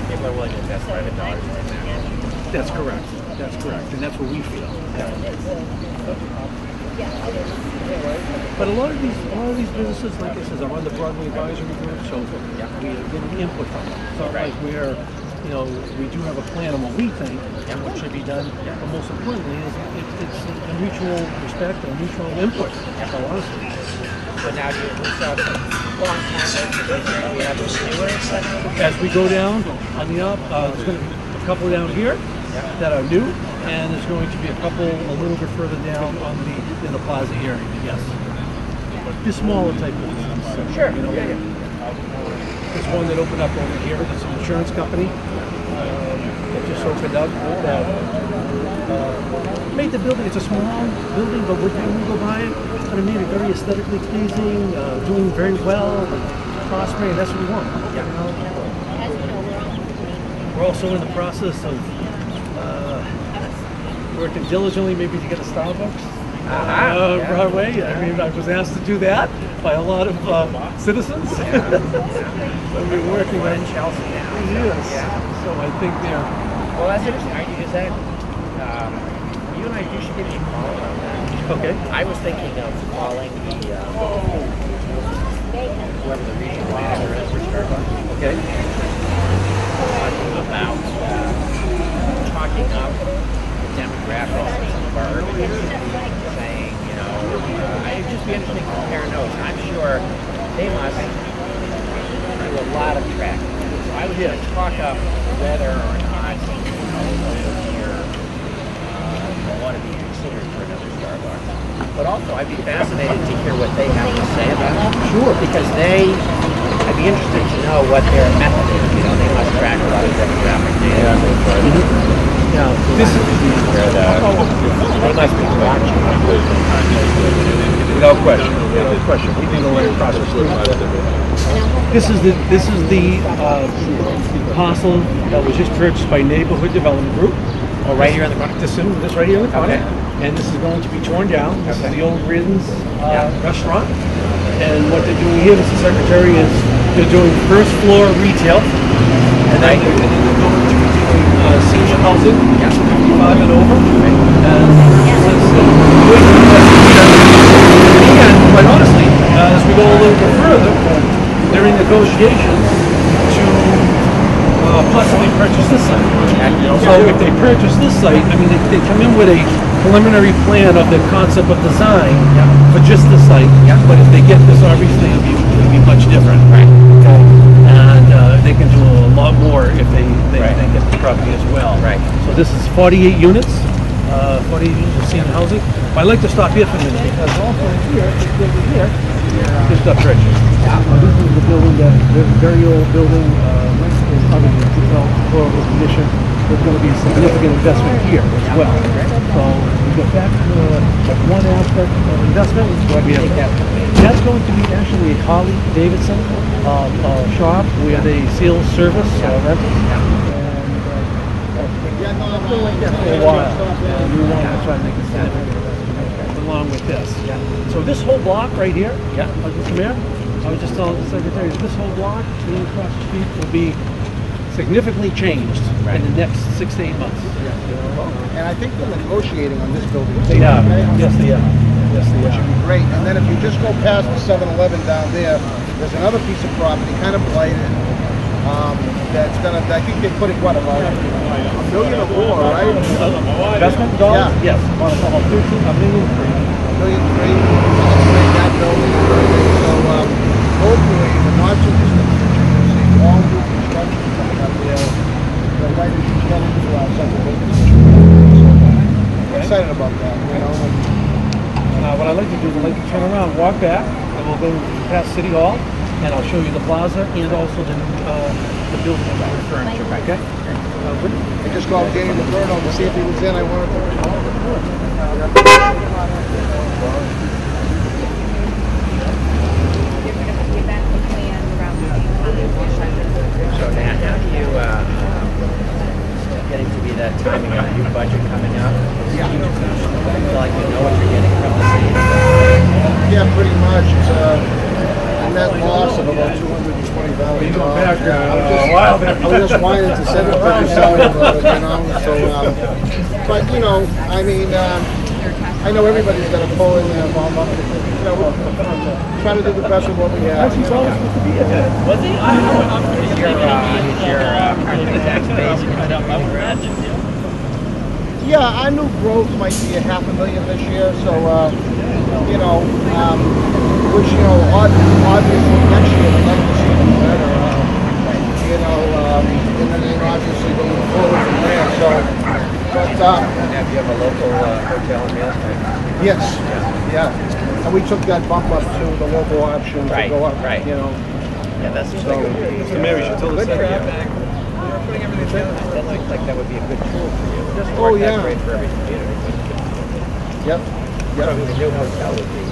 people are willing to invest private dollars right now. That's correct. That's correct, and that's what we feel. But a lot of these businesses, like I said, are on the Broadway advisory group, so we are getting input from them. So like we do have a plan on what we think and what should be done. But most importantly, is it's a mutual respect and mutual input. So honestly. So now do you start As we go down on the up, there's going to be a couple down here that are new, and there's going to be a couple a little bit further down on in the plaza area. Yes, the smaller type of business. Sure. There's one that opened up over here. It's an insurance company that just opened up. That made the building. It's a small building, but when you go by it, kind of made it very aesthetically pleasing, doing very well, prospering. That's what we want. We're also in the process of working diligently, maybe to get a Starbucks. Broadway. I mean, I was asked to do that by a lot of citizens. So we're working on Chelsea now. Yes. So I think they're. Well, that's interesting. Is that you and I should give you a call on that? Okay. I was thinking of calling the whoever the regional manager is for Starbucks. Okay. Talking up the demographics of some of our urban communities, saying, it'd just be interesting to compare notes. I'm sure they must do a lot of tracking. So I was going to talk up whether or not here want to be considered for another Starbucks. But also, I'd be fascinated to hear what they have to say about it. Sure. Because I'd be interested to know what their method is. They must track a lot of demographic data. Now, this is they must be watching. Without question. Without question. We did a learning process. This is the parcel that was just purchased by Neighborhood Development Group. Oh, right here in the corner? This right here in the corner. Okay. And this is going to be torn down. This is the old Riddens restaurant. And what they're doing here, Mr. Secretary, is they're doing first floor retail. And then they're going to be doing senior housing, 55 and over. And quite honestly, as we go a little bit further, they're in negotiations to possibly purchase this site. So if they purchase this site, I mean, they come in with a preliminary plan of the concept of design for just the site. But if they get this, obviously, it'll be much different. Right. Okay. And they can do a lot more if they get the property as well. Right. So this is 48 units. 48 units of senior housing. But I'd like to stop here for a minute because also here, this building here, is the bridge. This is the building that, very old building, in probably horrible condition. There's going to be a significant investment here as well. So we go back to one aspect of investment. That's going to be actually a Harley Davidson shop where they seal service rentals. For a while, and we want to try to make a significant along with this. So this whole block right here, Mr. Mayor, I was just telling the Secretary, this whole block across the street will be significantly changed in the next 6 to 8 months. And I think they're negotiating on this building. Yes, they are. Yes, they Which would be great. And then if you just go past the 7-Eleven down there, there's another piece of property, kind of blighted. That's gonna. I think they put it about $1 million or more, right? Investment dollars? Yeah. Yes. About $1.3 million. $1.3 million. That building. So hopefully, in the not too distant future, we'll see all new construction coming up there. The right as you get into our central business district. So we're excited about that. What I'd like to do is I'd like to turn around, walk back, and we'll go past City Hall. And I'll show you the plaza and also the building that I'm referring to. Okay? I just called Danny Roberto to see if he was in. I wanted to. So now, how do you, getting to be that time, you got a new budget coming up? You feel like you know what you're getting from the city? Yeah, pretty much. It's net loss of about $220,000. I was just whining to $750,000, So, but I mean, I know everybody's got to pull in there, you know, we're trying to do the best of what we have. Is your property tax base continuing? Yeah, our new growth might be $500,000 this year, so you know, which you know, obviously next year we'd like to see even better. You know, and then obviously going forward from there. So, but have you have a local hotel in Millside? yes, yeah, and we took that bump up to the local option to go up. Right. You know, Yeah, that's so. So Mary, you told us that. That looks like that would be a good tool for you. Doesn't Oh, work yeah. that great for every community. Yep. Probably the new hotel would be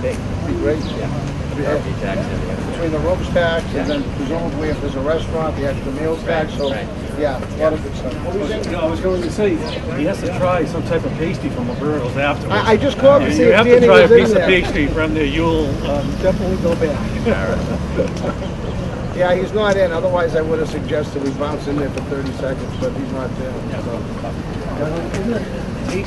big. Be great. Yeah. Property tax and the Between the rooms tax Yeah. and then presumably if there's a restaurant, the extra meals tax. So, right. yeah, a lot of good stuff. What were you saying? I was going to say, he has to try some type of pastry from Roberto's afterwards. I just called to see You if have to Danny try a was in piece of there. pastry from there. You'll definitely go back. Yeah, he's not in. Otherwise, I would have suggested we bounce in there for 30 seconds, but he's not there. So.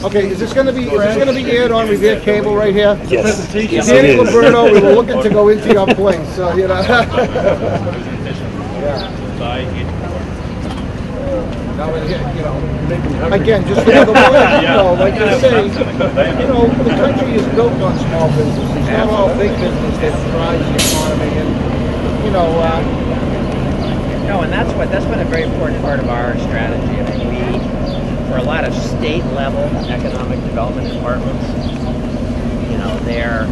Okay, is this going to be aired on Revere Cable right here? Yes. Danny Roberto, we were looking to go into your place, so you know. Yeah. Now, you know, again, just another one. You know, like I say, you know, the country is built on small business. It's not all big business that drives the economy, and you know. No, and that's been a very important part of our strategy. I mean, we, for a lot of state level economic development departments, you know, their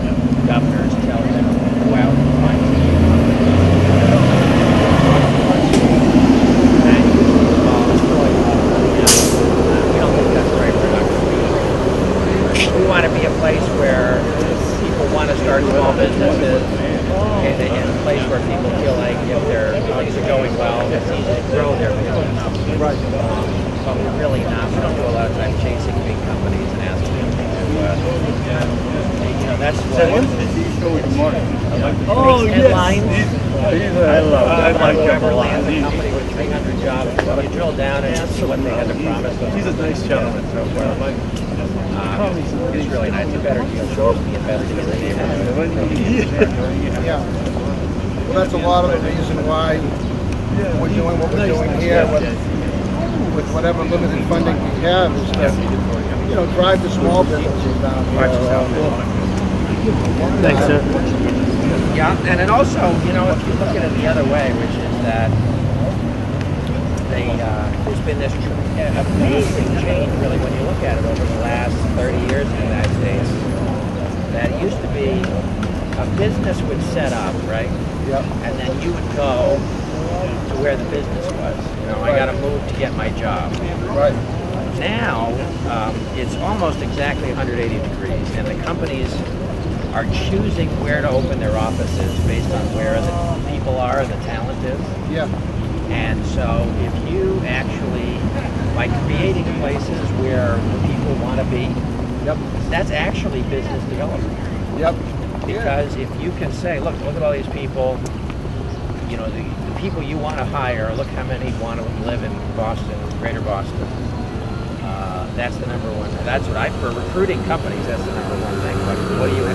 governors tell them to go out and find we don't think that's very productive. We want to be a place where people want to start small businesses. In a place where people feel like if things are going well, it's easy to grow their business. Right. But we're really not. We don't do a lot of time chasing big companies and asking them to, you know, that's what. Oh, Headlines. I love it. I like him a lot. Lands a company with 300 jobs. You drill down and see what they had to promise. He's a nice gentleman. So it's really nice. A better deal shows the investor. Yeah. Well, that's a lot of the reason why we're doing what we're doing here with whatever limited funding we have is to, you know, drive the small businesses down here. Thanks, sir. Yeah, and then also, you know, if you look at it the other way, which is that there's been this amazing change, really, when you look at it over the last 30 years in the United States, that it used to be a business would set up, right? Yep. And then you would go to where the business was. You know, I got to move to get my job. Right. Now, it's almost exactly 180 degrees, and the companies are choosing where to open their offices based on where the people are and the talent is. Yeah. And so if you actually, by creating places where the people want to be, Yep. that's actually business development. Yep. Because if you can say, look at all these people, you know, the people you want to hire, look how many want to live in Boston, greater Boston. That's the number one. That's what for recruiting companies, that's the number one thing.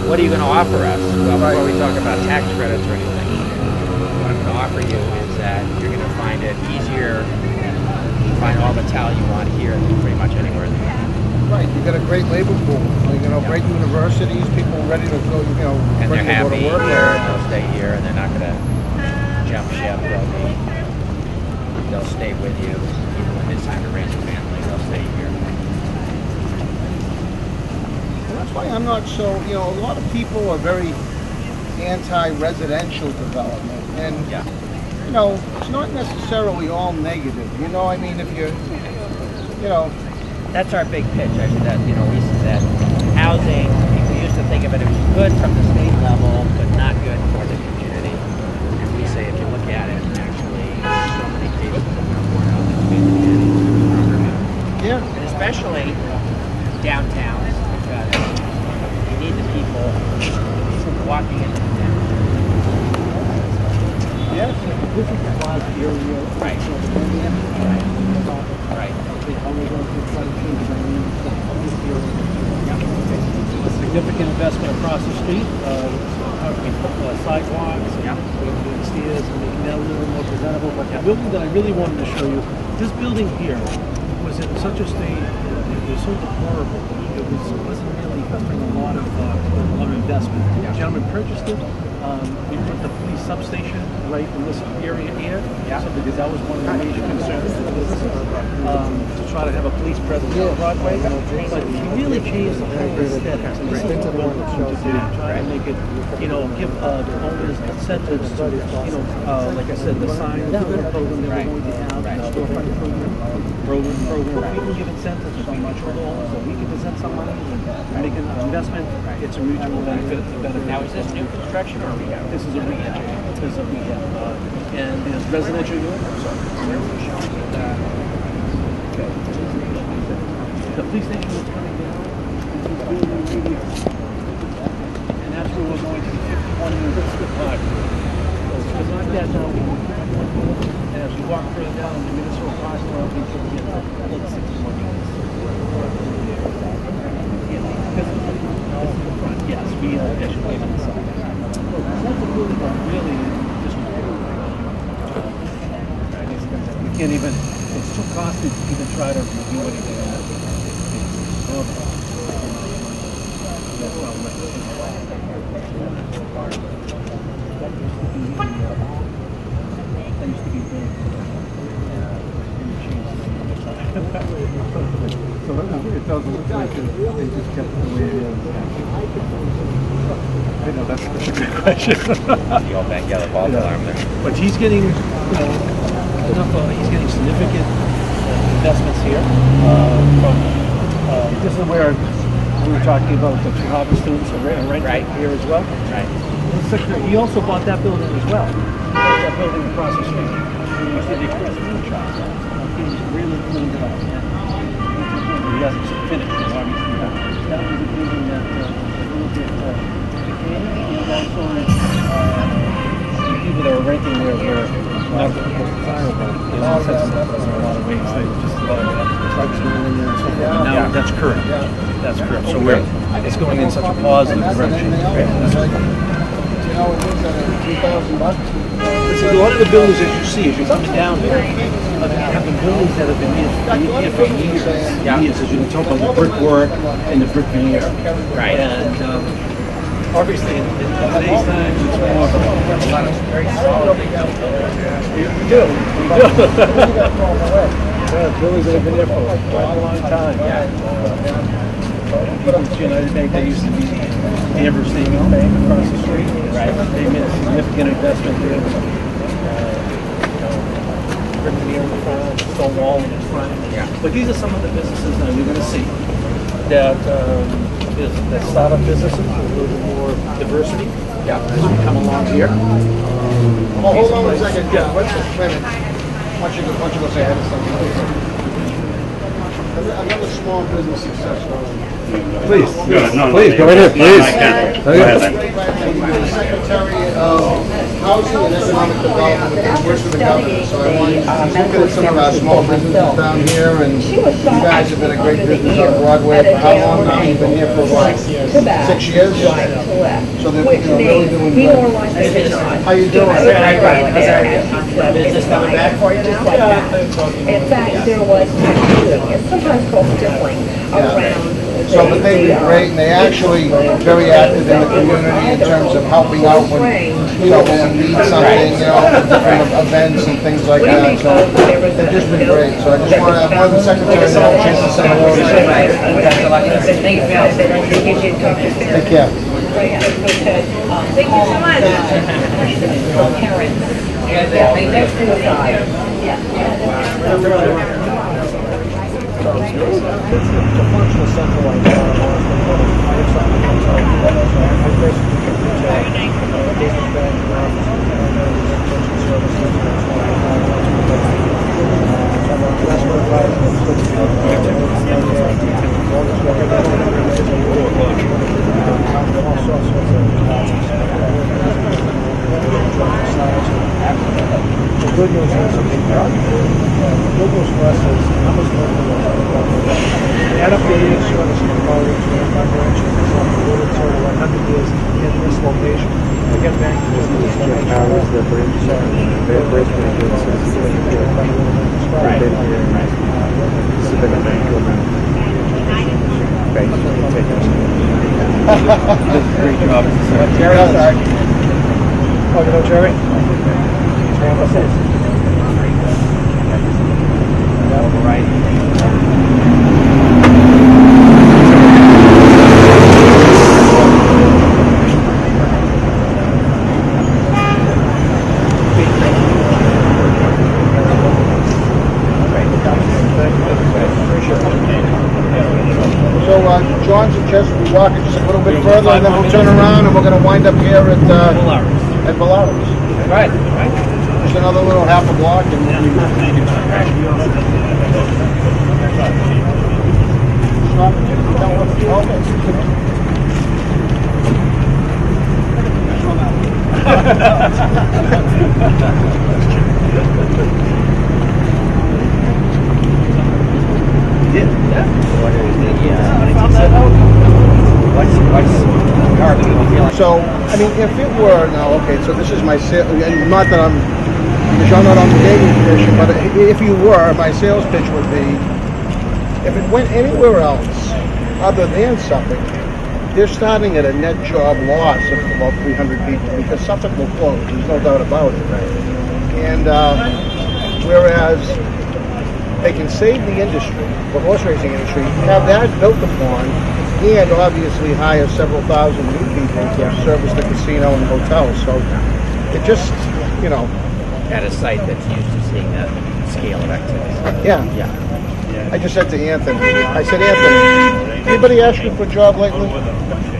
What are you going to offer us? Well, before we talk about tax credits or anything, what I'm going to offer you is that you're going to find it easier to find all the talent you want here than pretty much anywhere in the world. Right. You got a great labor pool. You know, great universities, people ready to go. You know, And they're ready to go happy to work here, and they'll stay here, and they're not going to jump ship. They'll stay with you even when it's time to raise a family. They'll stay here. That's why I'm not so, you know, a lot of people are very anti-residential development. And, Yeah. you know, it's not necessarily all negative. You know, I mean, if you're, you know. That's our big pitch. Actually, that, you know, we said housing, people used to think of it as good from the state level, but not good for the community. And we say if you look at it, actually, so many cases of more housing is being community. Yeah. And especially downtowns, because you need the people walking into the town. Yes. This is a large area. Right. So the building, Right. they always want to try to change the name of this area. significant investment across the street. Sidewalks, stairs, and making that a little more presentable. But the building that I really wanted to show you, this building here was in such a state, it was so deplorable. It wasn't really offering a lot of investment. The gentleman purchased it. We put the police substation right in this area here, so because that was one of the major concerns of the business, to try to have a police presence on Broadway. But he really changed the whole aesthetics, and this is what we're looking to do. Try to make it, give the owners incentives to, like I said, the sign program that we're going to have, the storefront program. We can give incentives so much for the owners that we can present some money and make an investment. It's a mutual benefit. Now, is this new construction or rehab? This is a rehab. And there's residential units. Where were you showing that? The police station is coming down. And that's where we're going to be 51 units apart. So it's like that now. And as we walk further down the municipal parking lot, we can get another 61 units. Yes, we actually live inside. That's a building that really just we can't even, it's too costly to even try to review anything on that. That's why I'm that used to be big. So it doesn't look like they just kept it the way it is. I know, that's a good question. The old backyard ball alarm there. But he's getting, he's getting significant investments here. This is where we were talking about the two Harvard students are right here as well. Right. He also bought that building as well. That building across the street. He used to do Christmas shops. He's really cleaned it up. He hasn't finished it, obviously. That was a building that was a little bit and also the people that were renting there were not desirable. In a lot of ways, they just drugs were in there and so forth. And now that's current. That's correct. So it's going in such a positive direction. Listen, a lot of the buildings that you see as you're coming down here have been buildings that have been here for years. Years, as you can tell by the brickwork and the brick veneer. Right. And obviously, in today's times, it's more of a lot of very solid. We do. Buildings that have been there for quite a long time. People's United Bank, they used to be the Amber State Bank across the street. Right. They made a significant investment there. Brick veneer in the front, stone wall in the front. But these are some of the businesses that you're going to see that startup businesses with a little bit more diversity. As we come along here. Well, hold on a second. What's the minute? Why don't you go say ahead of something? Another small business success story. Please. No, please, go right ahead, please. Go ahead then. The Secretary of Housing and Economic Development works for the government, so I want you to look at some of our small businesses down here, and you guys have been a great business on Broadway for how long now? You've been here for what? 6 years? So they're really doing good. How you doing? Business coming back for you now? In fact, there was it's sometimes called stippling around. So, but they've been great, and they actually very active in the community in terms of helping out when, when we need something, different events and things like that. So they've just been great. So I just want to have the secretary have a chance to say hello. Take care. Thank you so much. It's a functional centralized the good news is, the good news for us is, how much Head up the years service in the college, my branch is over 100 years in this location. I get back to just this location. Hours, the bridge, their bridge makers, right. This has been a thankful amount. Thanks for taking us. Great job. Jerry, sorry. Oh, you know Jerry? What's this? John suggests we walk it just a little bit further, and then we'll turn around, and we're going to wind up here at Bellaris. Right. Just another little half a block, and we'll be So, I mean, if it were, now, okay, so this is my sale, and not that I'm, because you're not on the gaming commission, but if you were, my sales pitch would be, if it went anywhere else other than Suffolk, they're starting at a net job loss of about 300 people, because Suffolk will close, there's no doubt about it. And whereas they can save the industry, the horse racing industry, have that built upon, and obviously hire several thousand new people to service the casino and hotels. So it just, you know. At a site that's used to seeing that scale of activity. Yeah. I just said to Anthony, I said, Anthony, anybody ask you for a job lately?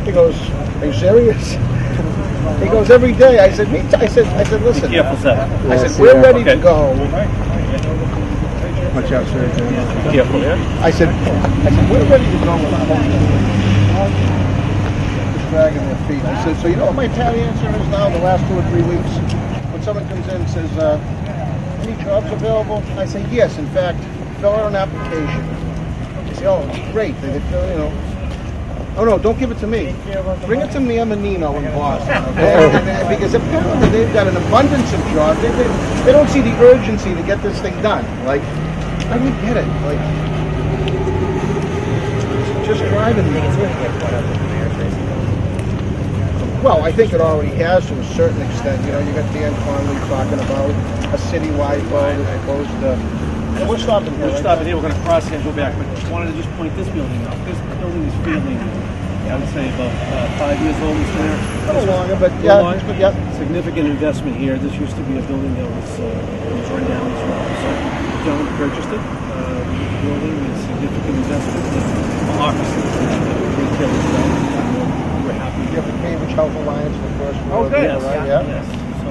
He goes, are you serious? He goes, every day. I said, I said, listen. Be careful, sir. I said, we're ready to go. Watch out, sir. Be careful, yeah? I said, we're ready to go with our whole just dragging their feet. I said, so you know what my pat answer is now the last 2 or 3 weeks? When someone comes in and says, any jobs available? I say, yes, in fact, fill out an application. They say, oh, great. They fill, you know. Oh no, don't give it to me. Bring it to me, I'm a Nino in Boston, okay? Because apparently they've got an abundance of jobs. They don't see the urgency to get this thing done. Like, I didn't get it. Like, just driving me. Well, I think it already has to a certain extent. You know, you got Dan Conley talking about a citywide vote as opposed to. And we're stopping here. We're stopping here. We're going to cross here and go back. But I wanted to just point this building out. This building is fairly new. I would say about 5 years old, Mr. Mayor. A little longer, but yeah. Significant investment here. This used to be a building that was run down as well. So the gentleman purchased it. The building is significant investment. Offices, retail as well. We're happy. You have the Cambridge Health Alliance for the first floor. Okay. Yes, right? Yeah. Yes. So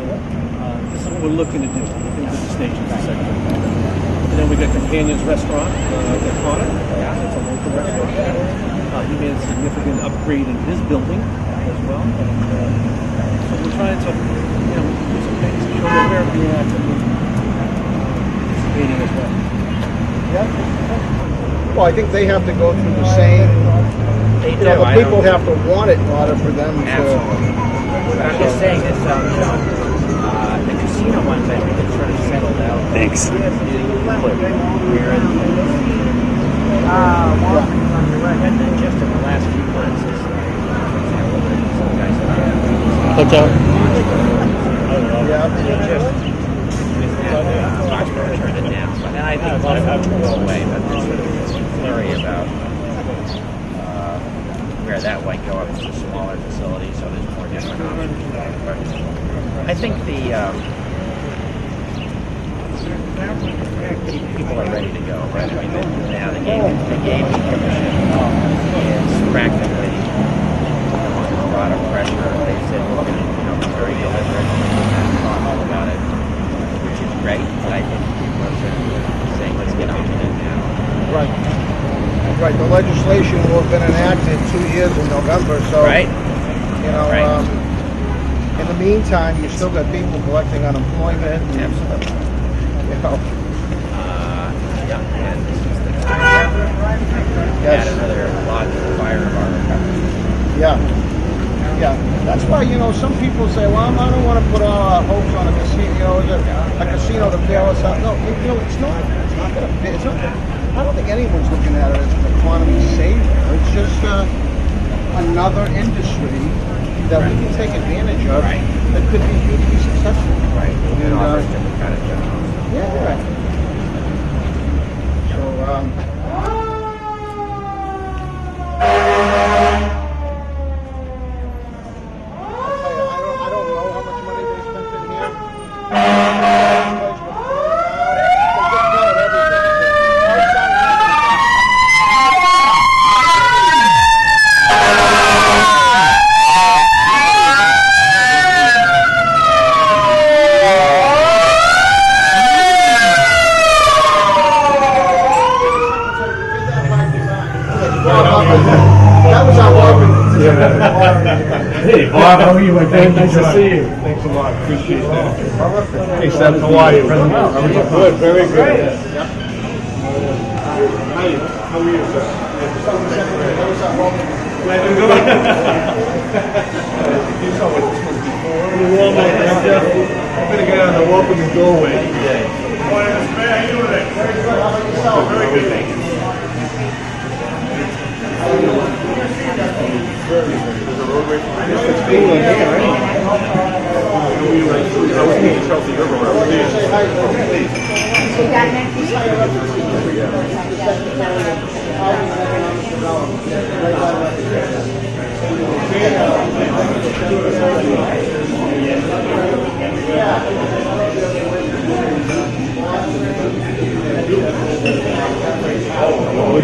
this is what we're looking to do. We're looking to the station sector. And then we got Companion's Restaurant at Connor. It's a local restaurant. He made a significant upgrade in his building as well. So we're trying to, you know, do some things to show that we're being actively participating as well. Yeah. Well, I think they have to go through the same. They do. You know, the people have to want it in order for them to. Absolutely. But I'm just saying this, the casino ones, I think it's sort of settled out. Thanks. And then just in the last few months, some guys have Hotel. turned it down. And I think most of them will go away, but there's sort of this flurry about where that might go up to a smaller facility, so there's more different options. But I think people are ready to go, right? I mean, now the gaming commission is practically under a lot of pressure. They said we're going to, be very deliberate and thoughtful about it, which is great. But I think people are sort of saying, let's get on with it now. Right. Right. The legislation will have been enacted 2 years in November, so. Right. You know. Right. In the meantime, you still got people collecting unemployment. Absolutely. You know. And this is the time. Yes. some people say, well, I don't want to put all our hopes on a casino, a casino to bail us out. No, it's not going to bail. I don't think anyone's looking at it as an economy saver. It's just another industry that we can take advantage of that could be hugely successful. Right. And offers different kind of jobs. Yeah, right. So, I don't know how much money they spent in here. That was our welcome. Hey, Bob, how are you, my friend? Nice to see you. Thanks a lot. Appreciate that. Hey, Seth, how are you? Good, very good. How are you, sir? Glad to go. You saw what this was before. The Walmart, I'm going to get on the welcome and doorway today. How are you doing? Very good. How about yourself? Very good, thank you. There's a roadway. It's cool in here, right? I was meeting Chelsea River when I was there.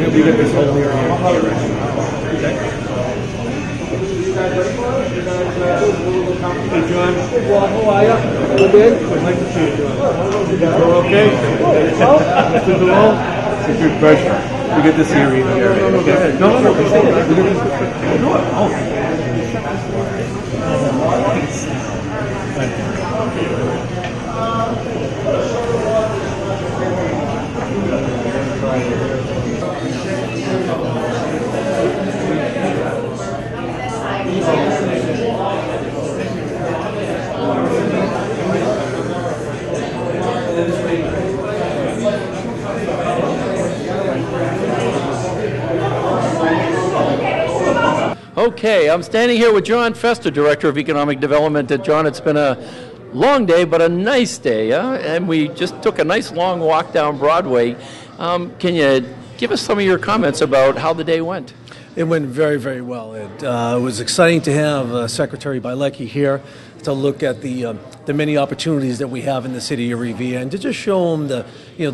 We get this whole area here. Hey, John. Well, how are you? You good? I'd like to see you, John. You're okay? Mr. DeLone? It's a good pleasure. We get this area here. Okay? No. Okay, I'm standing here with John Fester, Director of Economic Development. John, it's been a long day, but a nice day, and we just took a nice long walk down Broadway. Can you give us some of your comments about how the day went? It went very, very well. It was exciting to have Secretary Bielecki here to look at the many opportunities that we have in the city of Revere and to just show them the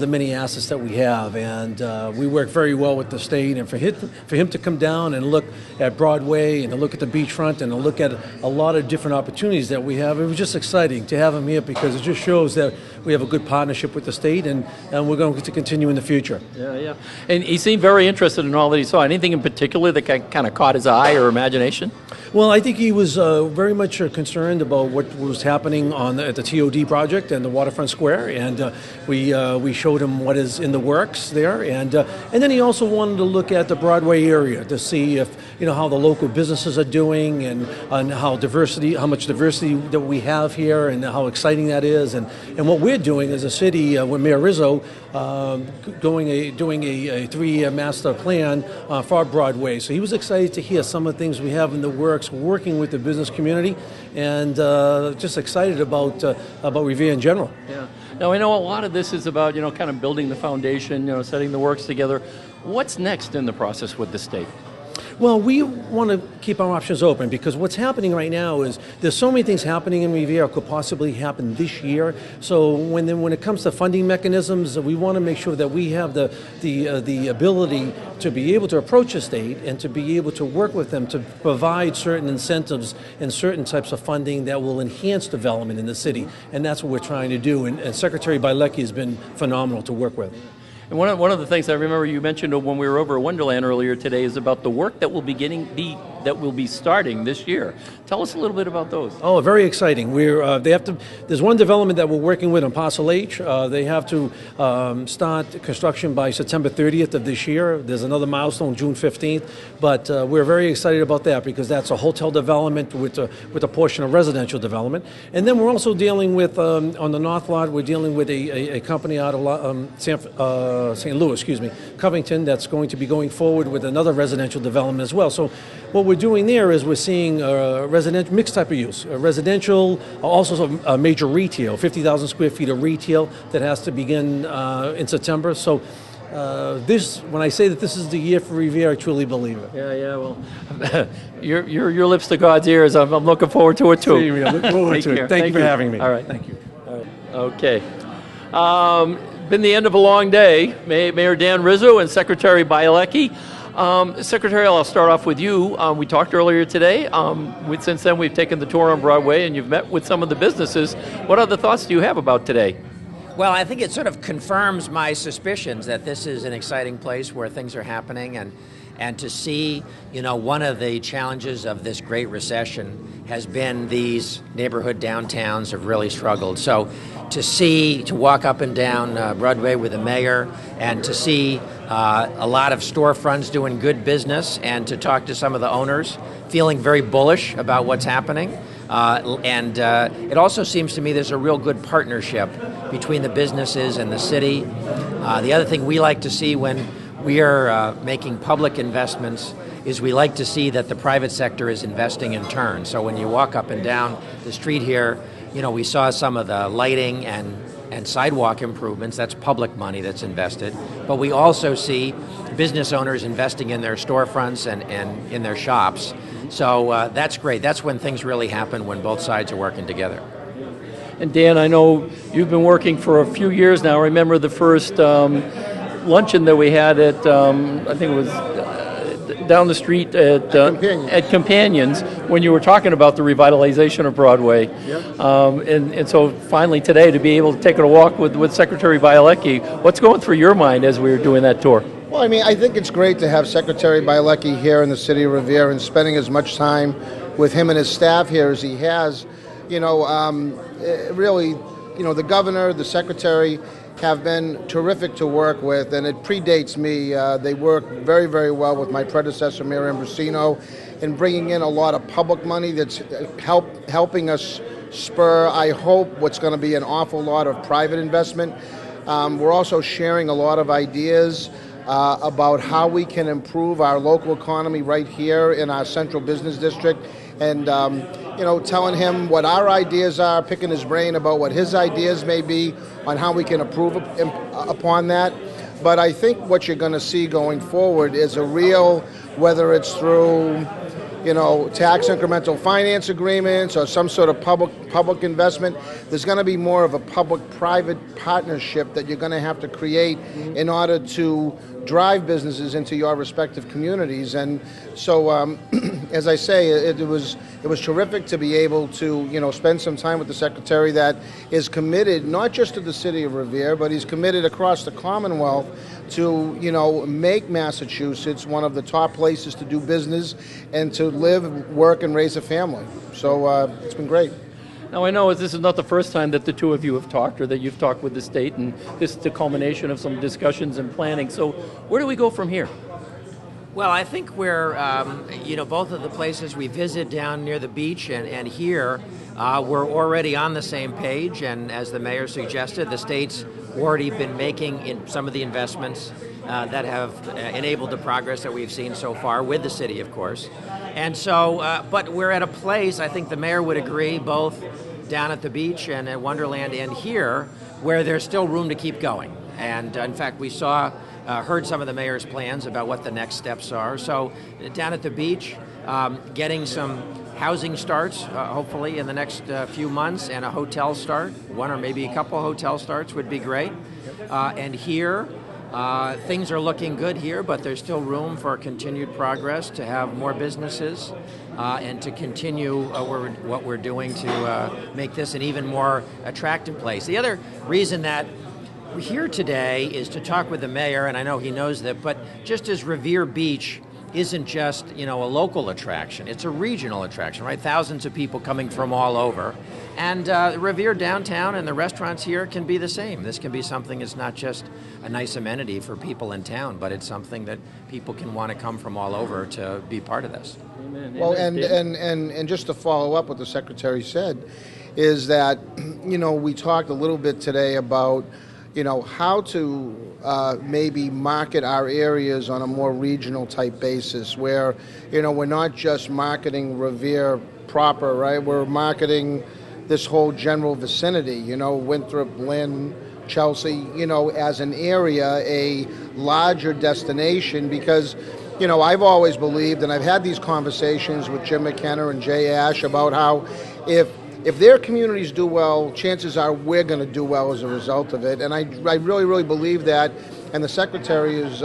many assets that we have. And we work very well with the state. And for him to come down and look at Broadway and to look at the beachfront and to look at a lot of different opportunities that we have, it was just exciting to have him here because it just shows that we have a good partnership with the state and we're going to continue in the future. Yeah. And he seemed very interested in all that he saw. Anything in particular that kind of caught his eye or imagination? Well, I think he was very much concerned about what was happening at the TOD project and the Waterfront Square, and we showed him what is in the works there, and then he also wanted to look at the Broadway area to see if how the local businesses are doing and how much diversity that we have here, and how exciting that is, and what we're doing as a city with Mayor Rizzo doing a 3-year master plan for Broadway. So he was excited to hear some of the things we have in the works, working with the business community, and just excited about Revere in general. Yeah. Now I know a lot of this is about kind of building the foundation, setting the works together. What's next in the process with the state? Well, we want to keep our options open because what's happening right now is there's so many things happening in Revere could possibly happen this year. So when it comes to funding mechanisms, we want to make sure that we have the ability to be able to approach the state and to be able to work with them to provide certain incentives and certain types of funding that will enhance development in the city. And that's what we're trying to do. And Secretary Bielecki has been phenomenal to work with. And one of the things I remember you mentioned when we were over at Wonderland earlier today is about the work that will be that will be starting this year. Tell us a little bit about those. Oh, very exciting. There's one development that we're working with on Parcel H. They have to start construction by September 30th of this year. There's another milestone, June 15th. But we're very excited about that because that's a hotel development with a portion of residential development. And then we're also dealing with, on the North Lot, we're dealing with a company out of St. Louis, Covington, that's going to be going forward with another residential development as well. So what we're doing there is we're seeing residential, mixed type of use, residential, also a major retail, 50,000 square feet of retail that has to begin in September. So when I say that this is the year for Revere, I truly believe it. Yeah, well, your lips to God's ears. I'm looking forward to it too. Look forward to it. Thank you for having me. All right. Thank you. All right. Okay. Been the end of a long day. Mayor Dan Rizzo and Secretary Bielecki. Secretary, I'll start off with you. We talked earlier today. Since then, we've taken the tour on Broadway, and you've met with some of the businesses. What other thoughts do you have about today? Well, I think it sort of confirms my suspicions that this is an exciting place where things are happening, and to see, one of the challenges of this Great Recession has been these neighborhood downtowns have really struggled. So to walk up and down Broadway with the mayor and to see a lot of storefronts doing good business and to talk to some of the owners, feeling very bullish about what's happening. And it also seems to me there's a real good partnership between the businesses and the city. The other thing we like to see when we are making public investments is we like to see that the private sector is investing in turn. So when you walk up and down the street here, we saw some of the lighting and sidewalk improvements. That's public money that's invested. But we also see business owners investing in their storefronts and in their shops. So that's great. That's when things really happen, when both sides are working together. And Dan, I know you've been working for a few years now. Remember the first luncheon that we had at, I think it was down the street at Companions, when you were talking about the revitalization of Broadway. Yep. And so finally today to be able to take a walk with Secretary Bielecki, what's going through your mind as we were doing that tour? Well, I think it's great to have Secretary Bielecki here in the city of Revere and spending as much time with him and his staff here as he has. Really, the governor, the secretary have been terrific to work with, and it predates me. They work very, very well with my predecessor, Mayor Ambrosino, in bringing in a lot of public money that's helping us spur, I hope, what's going to be an awful lot of private investment. We're also sharing a lot of ideas about how we can improve our local economy right here in our central business district, and telling him what our ideas are, picking his brain about what his ideas may be on how we can improve upon that. But I think what you're going to see going forward is a real, whether it's through tax incremental finance agreements or some sort of public investment, there's going to be more of a public-private partnership that you're going to have to create in order to drive businesses into your respective communities. And so, as I say, it was terrific to be able to spend some time with the secretary that is committed not just to the city of Revere, but he's committed across the Commonwealth to make Massachusetts one of the top places to do business and to live, work, and raise a family. So it's been great. Now, I know this is not the first time that the two of you have talked or that you've talked with the state, and this is the culmination of some discussions and planning. So where do we go from here? Well, I think we're, both of the places we visit down near the beach and here, we're already on the same page. And as the mayor suggested, the state's already been making in some of the investments that have enabled the progress that we've seen so far with the city, of course. And so, but we're at a place, I think the mayor would agree, both down at the beach and at Wonderland and here, where there's still room to keep going. And in fact, we heard some of the mayor's plans about what the next steps are. So down at the beach, getting some housing starts, hopefully in the next few months, and a hotel start, one or maybe a couple hotel starts would be great. And here, things are looking good here, but there's still room for continued progress to have more businesses and to continue what we're doing to make this an even more attractive place. The other reason that we're here today is to talk with the mayor, and I know he knows that, but just as Revere Beach isn't just, a local attraction. It's a regional attraction, right? Thousands of people coming from all over. And Revere downtown and the restaurants here can be the same. This can be something that's not just a nice amenity for people in town, but it's something that people can want to come from all over to be part of this. Amen. Well, Amen. and just to follow up what the Secretary said, is that, we talked a little bit today about, how to maybe market our areas on a more regional type basis where, we're not just marketing Revere proper, right? We're marketing this whole general vicinity, Winthrop, Lynn, Chelsea, as an area, a larger destination because, I've always believed, and I've had these conversations with Jim McKenna and Jay Ash about how if their communities do well, chances are we're going to do well as a result of it. And I really, really believe that. And the Secretary is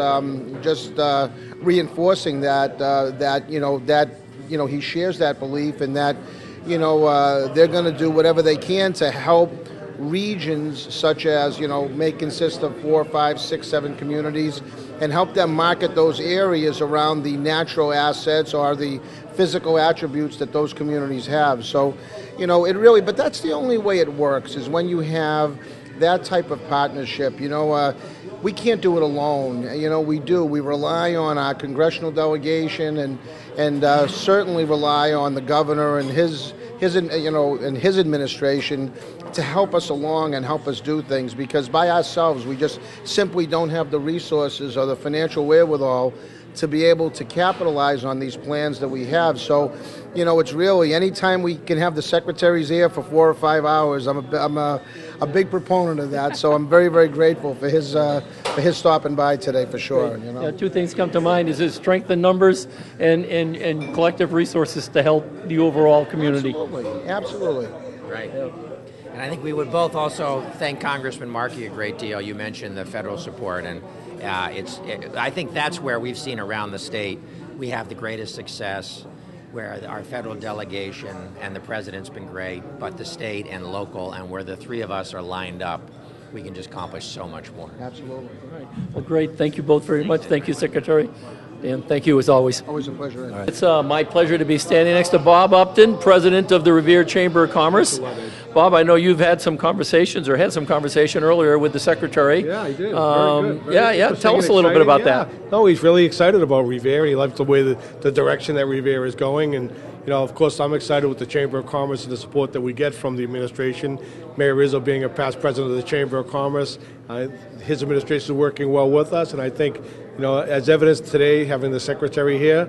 just reinforcing that he shares that belief and that, they're going to do whatever they can to help regions such as, may consist of 4, 5, 6, 7 communities and help them market those areas around the natural assets or the physical attributes that those communities have. So, it really, but that's the only way it works is when you have that type of partnership. We can't do it alone. We rely on our congressional delegation and certainly rely on the governor and his administration to help us along and help us do things because by ourselves we just simply don't have the resources or the financial wherewithal to be able to capitalize on these plans that we have. So, it's really anytime we can have the secretaries here for 4 or 5 hours. I'm a big proponent of that. So I'm very, very grateful for his stopping by today for sure. Yeah, two things come to mind: is his strength in numbers and collective resources to help the overall community. Absolutely. Right. Yeah. And I think we would both also thank Congressman Markey a great deal. You mentioned the federal support, and I think that's where we've seen around the state we have the greatest success, where our federal delegation and the president's been great, but the state and local, and where the three of us are lined up, we can just accomplish so much more. Absolutely. All right. Well, great. Thank you both very much. Thank you, Secretary. And thank you as always. Always a pleasure. Right. It's my pleasure to be standing next to Bob Upton, President of the Revere Chamber of Commerce. Bob, I know you've had some conversations or had some conversation earlier with the Secretary. Yeah, I did. Very good. Yeah. Tell us a little bit about that. No, he's really excited about Revere. He likes the way the direction that Revere is going. And, of course, I'm excited with the Chamber of Commerce and the support that we get from the administration. Mayor Rizzo being a past president of the Chamber of Commerce, his administration is working well with us. And I think, as evidenced today, having the Secretary here,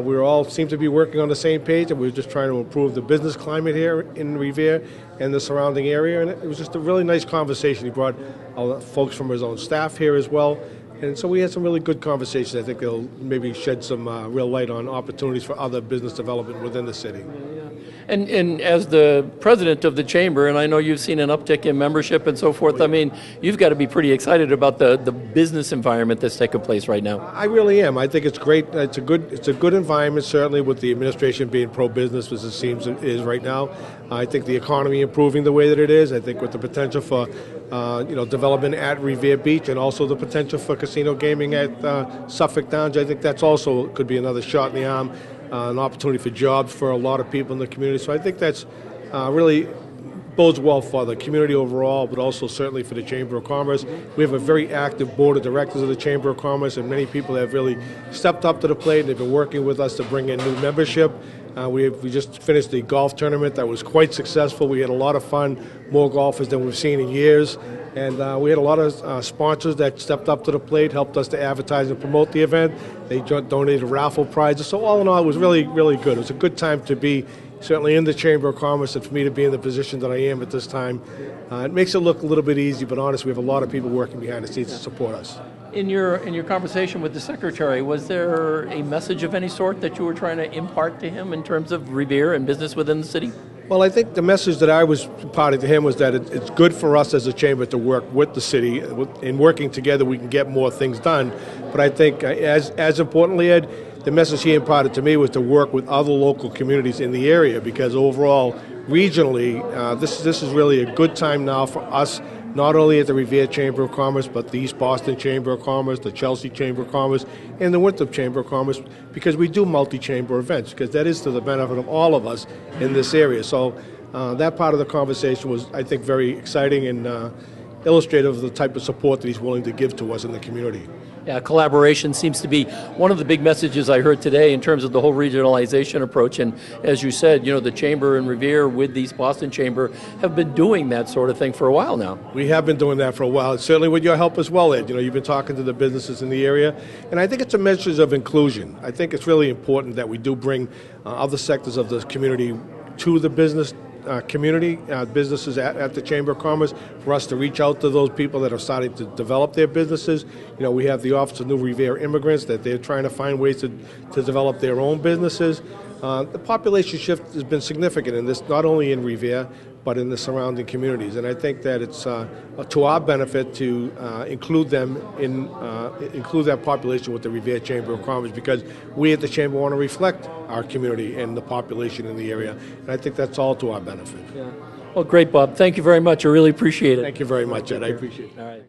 we all seem to be working on the same page, and we're just trying to improve the business climate here in Revere and the surrounding area. And it was just a really nice conversation. He brought folks from his own staff here as well. And so we had some really good conversations. I think they'll maybe shed some real light on opportunities for other business development within the city. And as the president of the chamber, and I know you've seen an uptick in membership and so forth, I mean, you've got to be pretty excited about the business environment that's taking place right now. I really am. I think it's great. It's a good environment, certainly with the administration being pro-business, as it seems it is right now. I think the economy improving the way that it is. I think with the potential for development at Revere Beach and also the potential for casino gaming at Suffolk Downs, I think that's also could be another shot in the arm. An opportunity for jobs for a lot of people in the community. So I think that's really bodes well for the community overall, but also certainly for the Chamber of Commerce. We have a very active board of directors of the Chamber of Commerce, and many people have really stepped up to the plate, and they've been working with us to bring in new membership. We just finished the golf tournament that was quite successful. We had a lot of fun, more golfers than we've seen in years. And we had a lot of sponsors that stepped up to the plate, helped us to advertise and promote the event. They donated raffle prizes. So all in all, it was really, really good. It was a good time to be certainly in the Chamber of Commerce, and for me to be in the position that I am at this time. It makes it look a little bit easy, but honestly, we have a lot of people working behind the scenes to support us. In your conversation with the Secretary, was there a message of any sort that you were trying to impart to him in terms of Revere and business within the city? Well, I think the message that I was imparting to him was that it's good for us as a chamber to work with the city. In working together, we can get more things done. But I think, as importantly, Ed, the message he imparted to me was to work with other local communities in the area, because overall, regionally, this is really a good time now for us not only at the Revere Chamber of Commerce, but the East Boston Chamber of Commerce, the Chelsea Chamber of Commerce, and the Winthrop Chamber of Commerce, because we do multi-chamber events, because that is to the benefit of all of us in this area. So that part of the conversation was, I think, very exciting and illustrative of the type of support that he's willing to give to us in the community. Yeah, collaboration seems to be one of the big messages I heard today in terms of the whole regionalization approach. And as you said, you know, the Chamber in Revere with the East Boston Chamber have been doing that sort of thing for a while now. We have been doing that for a while, certainly with your help as well, Ed. You know, you've been talking to the businesses in the area, and I think it's a message of inclusion. I think it's really important that we do bring other sectors of the community to the business community, businesses at the Chamber of Commerce, for us to reach out to those people that are starting to develop their businesses. You know, we have the Office of New Revere Immigrants that they're trying to find ways to develop their own businesses. The population shift has been significant in this, not only in Revere, but in the surrounding communities. And I think that it's to our benefit to include that population with the Revere Chamber of Commerce, because we at the Chamber want to reflect our community and the population in the area. And I think that's all to our benefit. Yeah. Well, great, Bob. Thank you very much. I really appreciate it. Thank you very much, Ed. I appreciate it. All right.